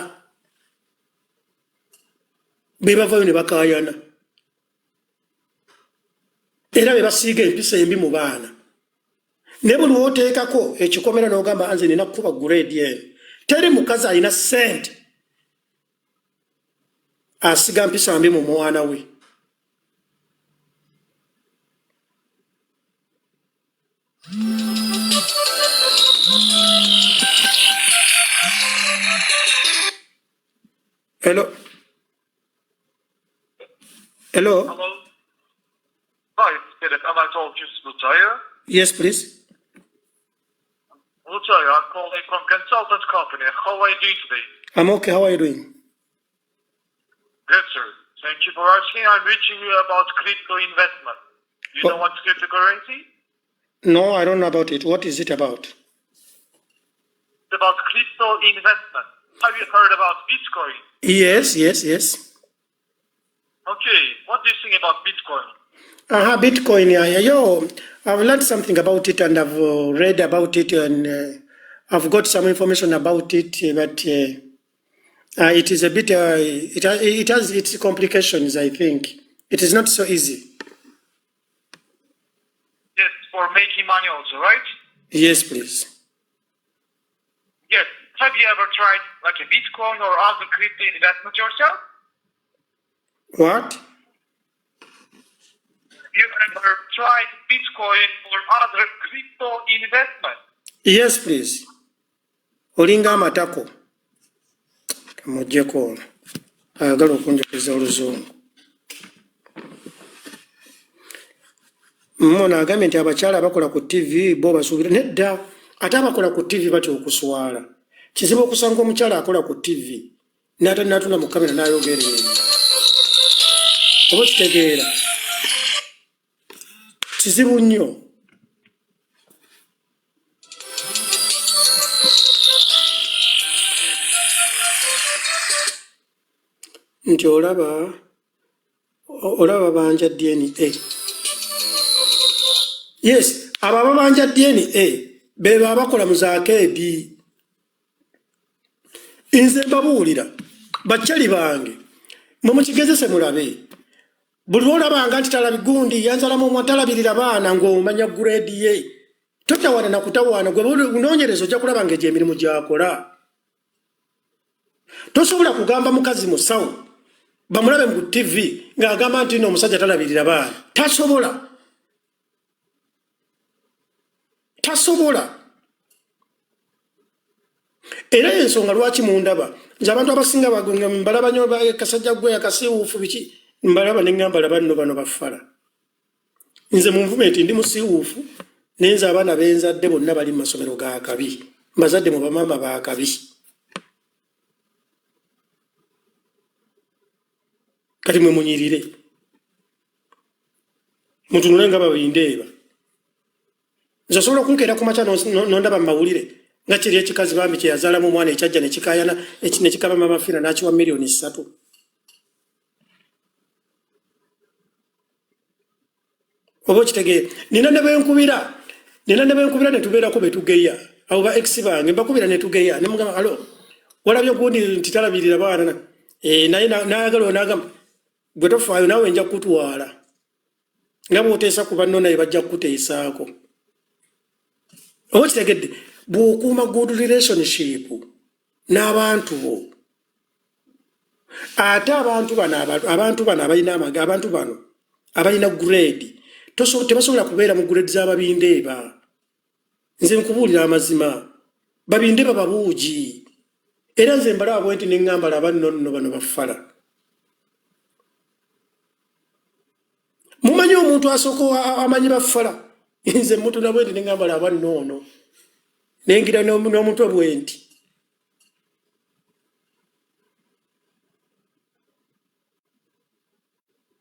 be bavayo ne bakaayana era be basiiga empisa embi mu baana ne buli wooteekako ekikomera n'ogamba nze nina kukuba grade eno teri mukazi alina ssente asiga mpisa mbi mu mwana we Hello. Hello. Hi, Philip. Am I talking to Lutaya? Yes, please. Lutaya, I'm calling from consultant company. How are you doing today? I'm okay. How are you doing? Good, sir. Thank you for asking. I'm reaching you about crypto investment. You know what's cryptocurrency? No, I don't know about it. What is it about? It's about crypto investment. Have you heard about Bitcoin? Yes. Okay. What do you think about Bitcoin? Bitcoin. I've learned something about it and I've read about it and I've got some information about it, but it is a bit, it has its complications, I think. It is not so easy. Yes, for making money also, right? Yes, please. Yes. Have you ever tried like a Bitcoin or other crypto investment yourself? What? You ever tried Bitcoin or other crypto investment? Yes, please. Olinga amatako. Kamujjeko ono. Ayagala okunjogeza oluzungu. Mmona agambye nti abakyala abakola ku TV bo basuubira nedda ate abakola ku TV batya okuswala. Kizibu okusanga omukyala akola ku TV n'atuna mu kamera n'ayogera eno. Oba kitegeera. Kizibu nnyo. Nti olaba banja DNA. Yes, aba banja DNA beba abakola mu zaakeedi. Nze mbabuulira bakyali bange mumukigezese mulabe buli lwolabanga nti talabigundi yanzalamu omwatalabirira baana ng'omanya grade ye totawana na kutawaana gwe bunoonyereza ojja kulaba ng'egyo emirimu gy'akola. Tosobola kugamba mukazi musawo bamulabe mu TV ng'agamba nti omusajja talabirira baana. Tasobola. Era ensonga lwaki mundaba nze abantu abasinga mbalaba nnyo kasajja gwe akasiiwuufu biki mbalaba ne ngamba laba nno bano bafala. Nze mu nvumenti ndi musiiwuufu naye nze abaana benzadde bonna bali mu masomero ga kabi. mbazadde mu bamaama bakabi kati mwe munyirire mutunule nga babindeeba nze osobola okunkeera ku makya nondaba mu mawulire nga kiri ekikazi bambi kyeyazaalamu omwana ekyajja nekikayana nekikaba mama fiina n'akiwa miliyoni 3 oba okitegeera nina ne benkubira ne tubeerako betugeya abo ba ex bange mbakubira ne tugeya ne mugamba alo walabye gundi nti talabirira baana naye n'ayagala onagamba gwe tofaayo naawe nja kutwala nga bw'oteesa ku banno naye bajja kukuteesaako oba kitegedde bw'okuuma good relationship n'abantu bo ate abantu bano abalina abantu bano abalina grade tebasobola kubeera mu grade z'ababindeeba nze nkubuulira amazima babindeeba babuugi era nze mbalaba bwenti neŋŋamba laba nno bano baffala mumanyi omuntu asooka amanyi baffala nze mutuna bwenti neŋŋamba laba nnoono nengira n'omutwe bwenti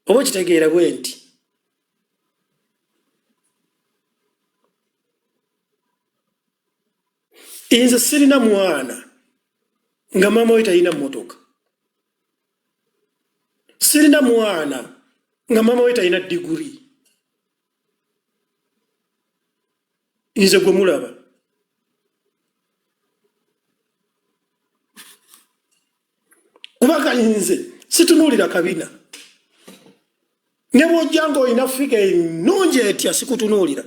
oba okitegeera bwenti nze sirina mwana nga maama we talina mmotoka sirina mwana nga maama we talina diguri nze gwe mulaba kubanga nze situnuulira kabina ne bw'ojja ng'olina figa ennungi etya sikutunuulira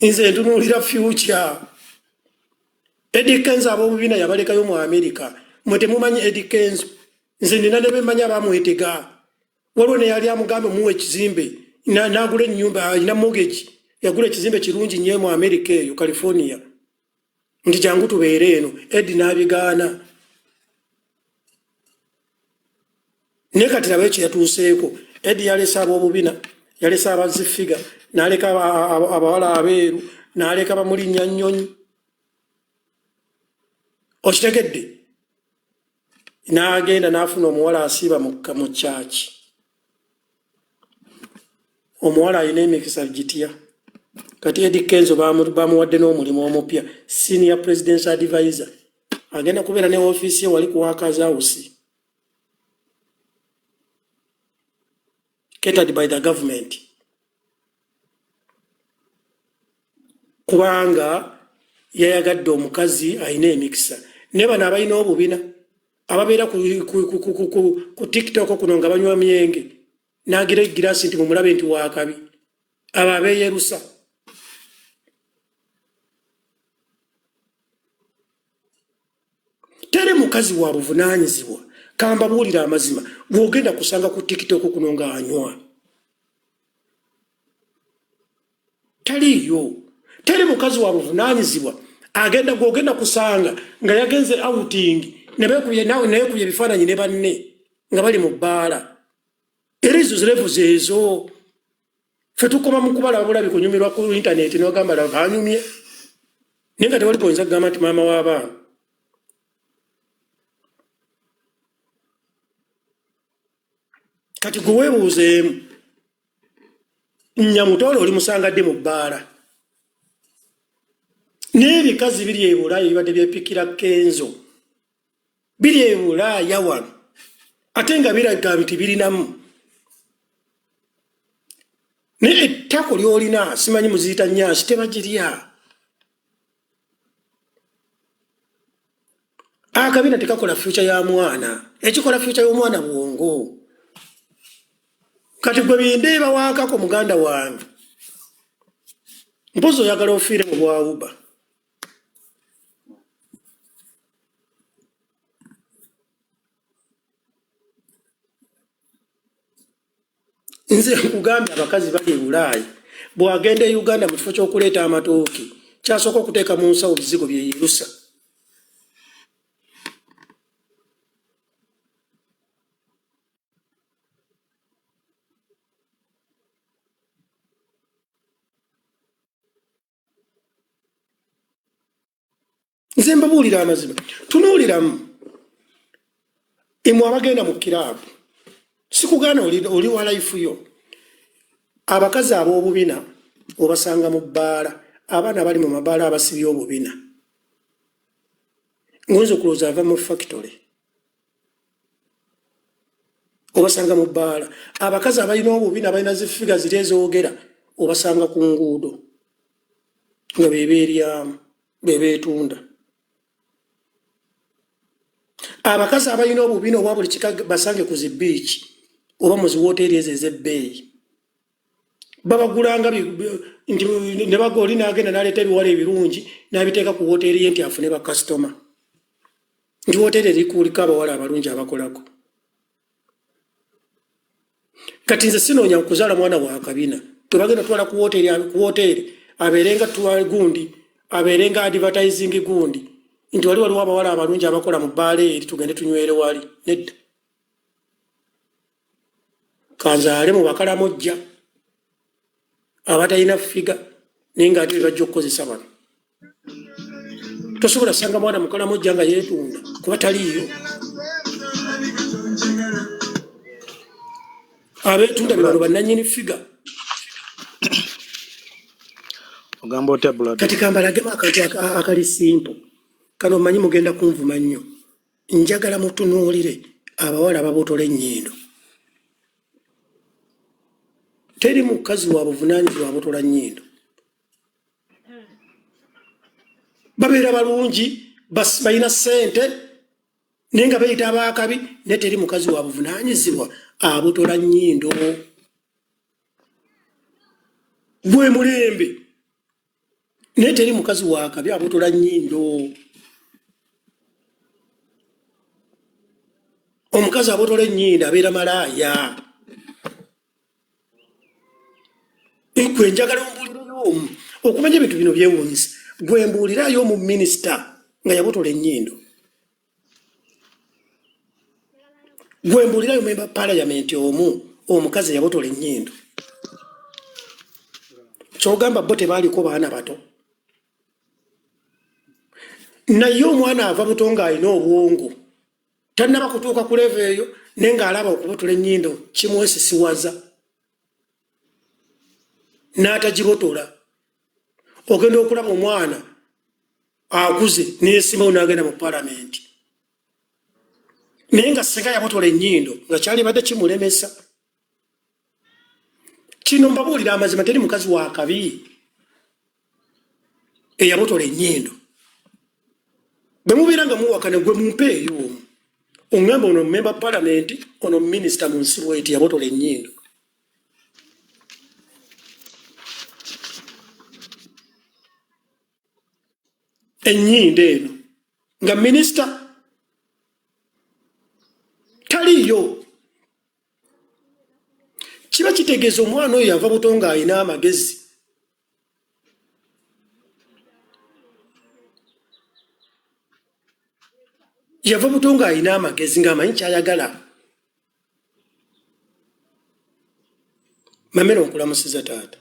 nze ntunuulira future Eddie Kenzo ab'obubiina yabalekayo mu America mwe temumanyi Eddie Kenzo nze nina ne bemmanyi abamwetega waliwo ne yali amugambe muwa ekizimbe n'agula ennyumba alina mortgage yagula ekizimbe kirungi nnyo mu America eyo California nti jangu tubeere eno Eddie n'abigaana naye kati laba ekyo yatuuseeko Eddie yalese ab'obubiina yalese abazifiga n'aleka abawala abeeru n'aleka bamulinnya nnyonyi okitegedde n'agenda n'afuna omuwala asiiba mu kyaki omuwala alina emikisa gitya kati Eddie Kenzo bamuwadde n'omulimu omupya senior presidential advisor agenda kubeera ne ofiisi ye wali ku Workers House catered by the government kubanga yayagadde omukazi alina emikisa ne bano abalina obubina ababeera ku TikTok kuno nga banywa myenge n'agira egiraasi nti mumulabe nti waakabi abo abeeyerusa tere mukazi wa buvunaanyizibwa kamba buulira amazima bw'ogenda kusanga ku TikTok kuno nga anywa taliyo tere mukazi wa buvunaanyizibwa agenda gw'ogenda kusanga nga yagenze outing nayekubye ebifaananyi ne banne nga bali mu bbaala era ezo zirevuز ezo ffe tukoma mu kubalaba bulabi kunyumirwa ku intaneti nogamba laba banyumye naye nga tewali poyinza kugamba nti maama w'abaana kati gwe weebuuzeemu Nyamutole oli musangadde mu bbaala n'ebikazi biri e Bulaaya bibadde byepikira Kenzo biri e Bulaaya wano ate nga biraga nti birinamu naye ettako ly'olina simanyi muziyita nnyansi tebagirya akabina tekakola future ya mwana ekikola future y'omwana bwongo kati gwe bindeeba waakako muganda wange mpozi oyagala ofiire mu bwawuba nze nkugambye abakazi bali e Bulaaya bw'agenda e Uganda mu kifo ky'okuleeta amatooke kyasooka okuteeka mu nsawo bizigo bye yerusa nze mbabuulira amazima tunuuliramu imwe abagenda mu kiraabu sikugaana oli wa life yo abakazi ab'obubina obasanga mu bbaala abaana bali mu mabaala abasibye obubina ngonza okulowooza ava mu factory obasanga mu bbaala abakazi abalina obubina balina zifiga ziri ezoogera obasanga ku nguudo nga bebeeryamu bebeetunda abakazi abalina obubina obwa buli kika basange ku zibiiki oba mu ziwooteeri ezo ez'ebbeeyi babagulanga nti ne baga oli n'agenda n'aleeta ebiwala ebirungi n'abiteeka ku wooteeri ye nti afune bakasitoma nti wooteeri erikuliko abawala abalungi abakolako kati nze sinoonya kuzaala mwana wa kabina twebagenda twala ku wooteeri abeerenga tuwa gundi abeerenga advertising gundi nti wali waliwo abawala abalungi abakola mu bbaala eri tugende tunywere wali nedda kanzaale mu bakalamojja abatalina figa naye nga ate bebajja okukozesa bano tosobola sanga mwana mukalamojja nga yeetunda kuba taliiyo abeetunda be bano bannannyini figa kati kambalagemu akantu akali simple kano mmanyi mugenda kunvuma nnyo njagala mutunuulire abawala ababotola ennyindo teri mukazi wa buvunaanyizibwa abotola nnyindo babeera balungi balina ssente naye nga bayita abaakabi naye teri mukazi wa buvunaanyizibwa abotola nnyindo gwe mulembe naye teri mukazi wa kabi abotola nnyindo omukazi abotola ennyindo abeera malaaya gwe njagala ombuulirayo okumanya ebintu bino byewuunyisa gwe mbuulirayo mu minisita nga yabotola ennyindo gwe mbuulirayo memba palayamenti omukazi yabotola ennyindo kyogamba bo tebaaliko baana bato naye omwana ava buto ng'alina obwongo tannaba kutuuka ku leva eyo naye ng'alaba okubotola ennyindo kimwesisiwaza n'atagibotola ogenda okulaba omwana akuze neesimawo n'agenda mu palamenti naye nga singa yabotola ennyindo nga kyalibadde kimulemesa kino mbabuulira amazima teri mukazi wa kabi eyabotola ennyindo bwe mubeera nga muwakane gwe mumpeeyo oŋŋamba ono memba palamenti ono minisita mu nsi bweti yabotola ennyindo ennyindo eno nga minisita taliyo kiba kitegeeza omwana oyo yava buto ng'alina amagezi yava buto ng'alina amagezi ng'amanyi kyayagala mamera onkulamusiza taata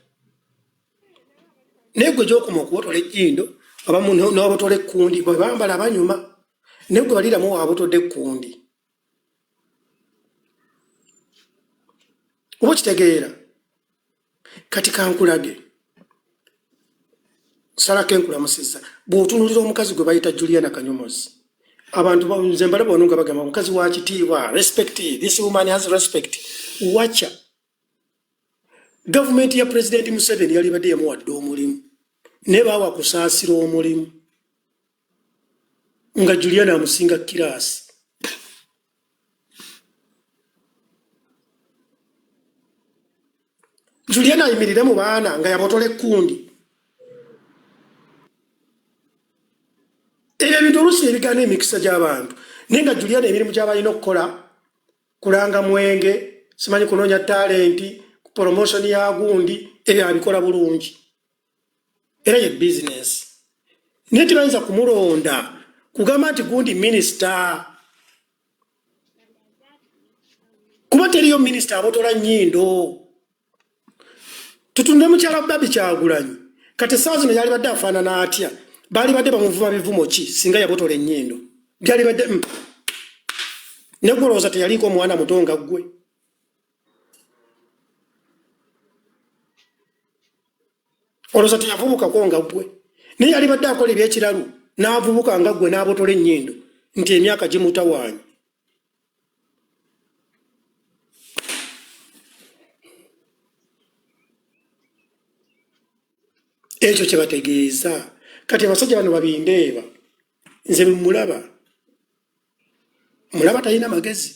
naye gwe gyokoma okubotola ennyindo abamu n'abotola ekkundi bwe bambala banyuma naye gwe baliramu waabotodde ekkundi oba kitegeera kati kankulage salako enkulamusiza bw'otunulira omukazi gwe bayita Juliana Kanyomozi abantu nze mbalaba wano nga bagamba omukazi wa kitiibwa respect this woman has respect wacha gavumenti ya pulezidenti Museveni yali badde yamuwadde omulimu naye baawa kusaasira omulimu nga Juliana amusinga kiraasi Juliana ayimirire mu baana nga yabotola ekkundi ebyo ebintu oluusi ebigaana emikisa gy'abantu naye nga Juliana emirimu gy'abalina okukola kulanga mwenge simanyi kunoonya talenti ku promotion ya gundi ebyo abikola bulungi era ye bizinesi naye tebayinza kumulonda kugamba nti gundi minisita kuba teriyo minisita abotola nnyindo tutunde mukyala Babi Kyagulanyi kati essaawa zino yali badde afaanana atya bali badde bamuvuma bivumo ki singa yabotola ennyindo byali badde negoloza teyaliko omwana mutonga gwe oloza teyavubuka ko nga gwe naye yali badde akola ebyekiralu n'avubuka nga gwe n'abotola ennyindo nti emyaka gimutawaanya ekyo kye bategeeza kati abasajja bano babindeeba nze mulaba talina magezi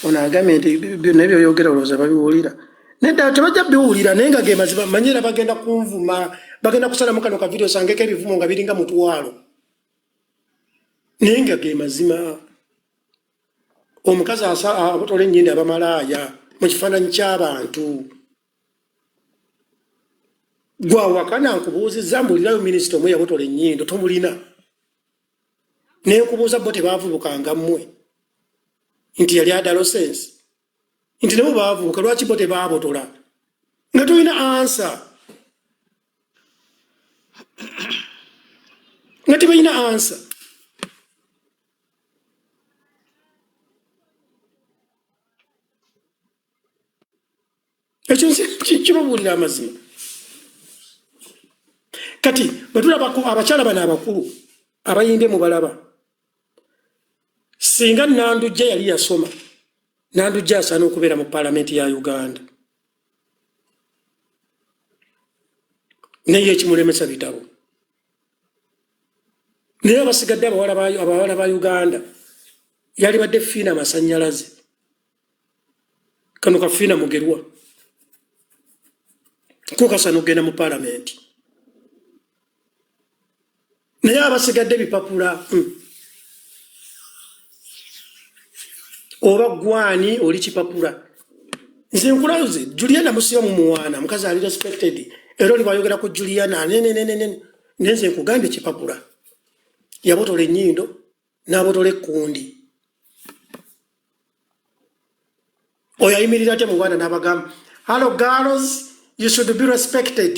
ono agambye nti byonna ebyoyogera olowooza babiwulira nedda tebajja biwulira naye nga ge mazima manyira bagenda kunvuma bagenda kusalamu kano ka vidiyo sangeko ebivumo nga biringa mutwalo naye nga ge mazima omukazi abotola ennyindo abamalaaya mu kifaananyi ky'abantu gwawakana nkubuuzizza mbulirayo minisita omwe yabotola ennyindo tomulina naye nkubuuza bo tebaavubukanga mmwe nti yali adolescence nti nabo baavubuka lwaki bo tebaabotola nga tolina ansa nga tebalina ansa ekyo kibabuulira amazima kati bwetulaba abakyala bano abakulu abayimbe mubalaba singa Nandujja yali yasoma Nandujja asaana okubeera mu paalamenti ya Uganda naye ekimulemesa bitabo naye abasigadde abawala ba Uganda yali badde Fiina Masannyalaze kano kafiina Mugerwa ko kasaana okugenda mu paalamenti naye abasigadde bipapula oba gwani oli kipapula nze nkulaze Juliana musiba mu muwana mukazi ali respected era oli bayogera ku Juliana nenze nkugambye kipapula yabotola ennyindo n'abotola ekkundi oyo ayimirira atya mu bwana n'abagamba hello girls you should be respected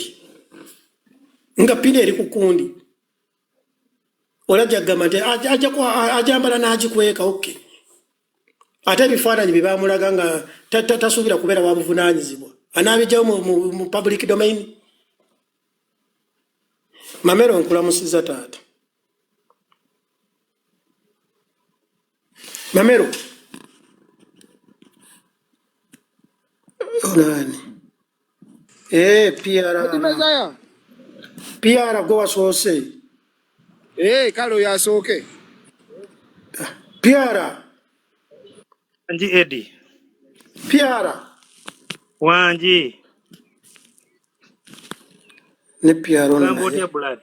nga pina eri ku kundi olajja gamba nti ajambala n'agikweka okay ate ebifaananyi bye bamulaga nga tasuubira kubeera wa buvunaanyizibwa anaabijjawo mu public domain Mamero nkulamusiza taata Mamero onani Piara gwe wasoose kalo yasooke Piara Wanji Eddie. Piara. Wanji. Ne Piara na. Gambodia blood.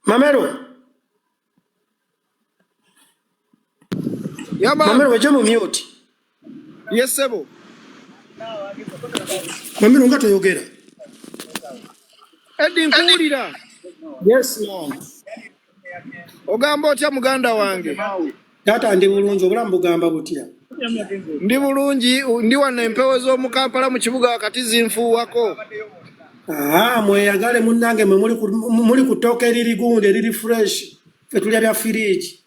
Mamero. Yaba. Mamero wajamu mute. Yes sebo. Mamero ngato yogera. Eddie nkuwulira. Yes ma'am. Ogamba otya muganda wange. Tata ndi bulungi obulamu bugamba butya. Ndi bulungi ndi wano empewo z'omu Kampala mu kibuga wakati zinfuuwako. Mweyagale munnange muli ku ttooka eririgunde eriri fresh fe tulya bya firiji.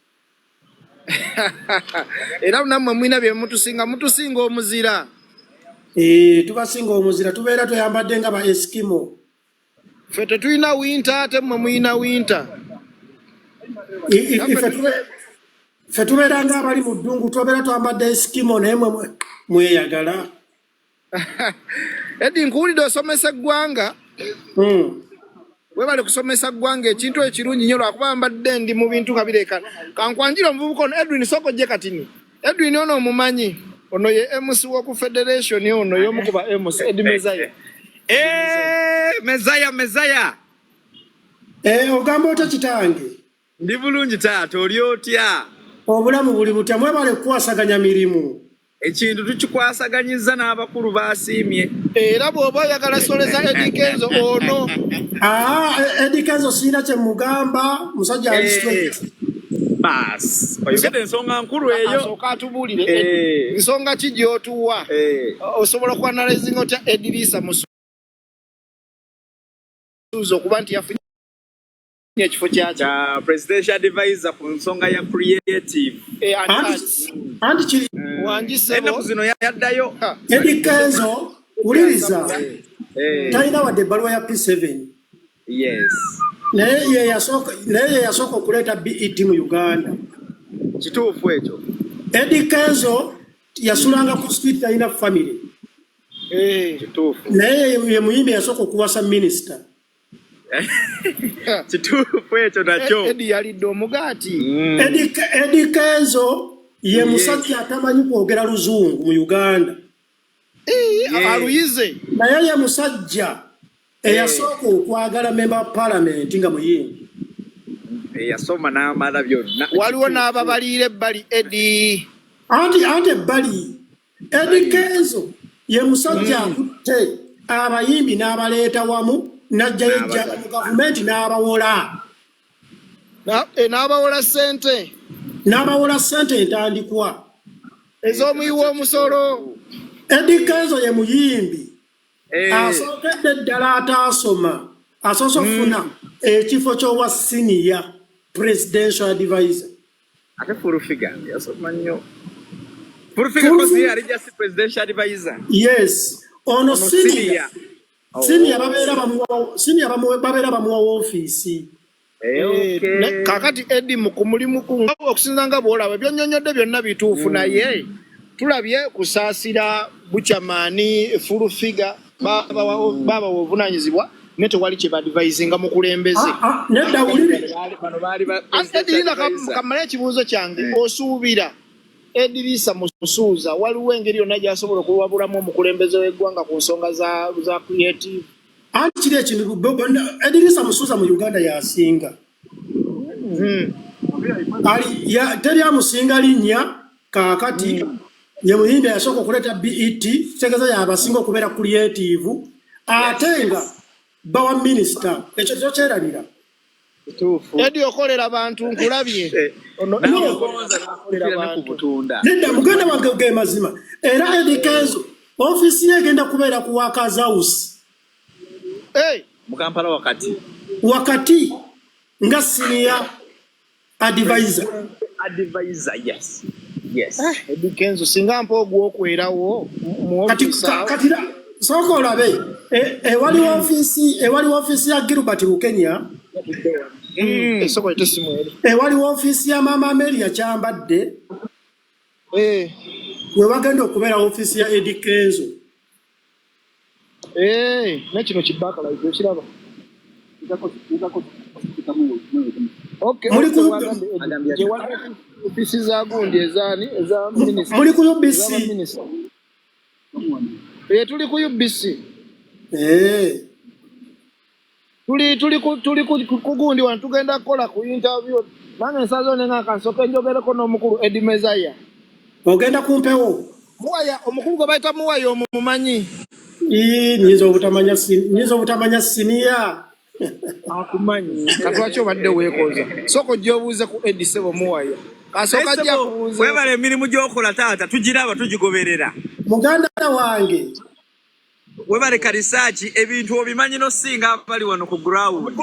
Era nammwe mwina bye mutusinga omuzira. Tubasinga omuzira tubeera tuyambadde nga ba Eskimo. Ffe tetulina winter ate mmwe muyina winter. Ffe tubeera nga abali mu ddungu tubeera twambadde Eskimo naye mweyagala. Eddie nkuwulidde osomesa eggwanga. Webale kusomesa ggwanga ekintu ekirungi nnyo lwakuba mbadde ndi mu bintu nga bireka. Kankwanjira omuvubuka ono Edwin soko gye katini. Edwin ono omumanyi. Ono ye MC w'oku Federation ono y'omu ku ba MC Eddie Mezaya. Mezaya. Ogamba otya kitange? Ndi bulungi taata oli otya? Obulamu buli butya mwebale kukwasaganya mirimu. Ekintu tukikwasaganyiza n'abakulu basiimye. Era bw'oba oyagala soleza Eddie Kenzo ono. Eddie Kenzo sirina kye mugamba musajja ali straight. Bas. Oyogede ensonga nkulu eyo. Asooka atubuulire nsonga ki gy'otuwa osobola okuanalyzing otya Edrisa Musuuza okuba nti yafunye ekifo kya presidential advisor ku nsonga ya creative. Anti kiri Ennaku zino yaddayo. Eddie Kenzo uliriza talina wadde ebbaluwa ya P7. Yes. naye ye yasooka okuleeta BET mu Uganda. Kituufu ekyo. Eddie Kenzo yasulanga ku street talina family. Kituufu. Naye ye muyimbi yasooka okuwasa minisita. Kituufu ekyo nakyo. Eddie yalidde omugaati. Eddie Kenzo ye musajja atamanyi kwogera luzungu mu Uganda. Aluyize. Naye ye musajja eyasooka okwagala member of parliament nga muyimbi. Yasoma n'amala byonna. Waliwo n'ababaliira ebbali Eddie. Anti ebbali Eddie Kenzo ye musajja akutte abayimbi n'abaleeta wamu n'ajjayo ejjala mu gavumenti n'abawola. N'abawola ssente. N'abawola ssente entandikwa ez'omuyiwa omusolo. Eddie Kenzo ye muyimbi asookedde ddala ataasoma asoose okufuna ekifo ky'obwa senior presidential advisor. Ate Furufiga yasoma nnyo. Furufiga kozi yali just presidential advisor. Yes, ono senior babeera bamuwa ofiisi. Kakati Eddie mukumulimu okusinza nga bw'olaba byonnyonnyodde byonna bituufu naye tulabye kusaasira bukyamaani Furufiga baba obuvunaanyizibwa ne tewali kye badvisinga mu kulembeze. Nedda wulire kamala ekibuuzo kyange osuubira Edrisa Musuuza waliwo engeri yonna gy'asobola okuwabulamu omukulembeze w'eggwanga ku nsonga za creative. Anti kiri ekintu Edrisa Musuuza mu Uganda yasinga. Teri amusinga linnya kaakati ye muyimbi yasooka okuleeta BET kitegeeza y'abasinga okubeera creative ate nga bawa minisita. Ekyo kyokyerabira. Eddie okolera abantu nkulabye. Nedda muganda wange ge mazima. Era Eddie Kenzo ofiisi ye egenda kubeera ku Workers House. Mu Kampala wakati nga senior advisor. Yes. Eddie Kenzo singa mpa ogw'okwerawo mu ofiisi kati sooka olabe ewali ofiisi ya Gilbert Bukenya. Ewali ofiisi ya Maama Amelia Kyambadde. We bagenda okubeera ofiisi ya Eddie Kenzo. Nekino kibakala ekiraba. Ofisi za gundi ezaani eza minisita. Muli ku UBC. Tuli ku UBC. Tuli ku gundi wano tugenda kukola ku interview. Nange nsaazo nenga kansoke njogereko n'omukulu Eddie Mezaya. Ogenda kumpewo. Muwaya omukulu gwe bayita Muwaya omumanyi. Nyiza obutamanya siniya. Akumanyi. Katwaki obadde weekoza. Soko gy'obuuze ku Eddie Sebo Muwaya. Kasoka ajja kubuuza. Webale emirimu gy'okola taata tugiraba tugigoberera. Muganda wange. Webale ka research ebintu obimanyi no singa bali wano ku ground.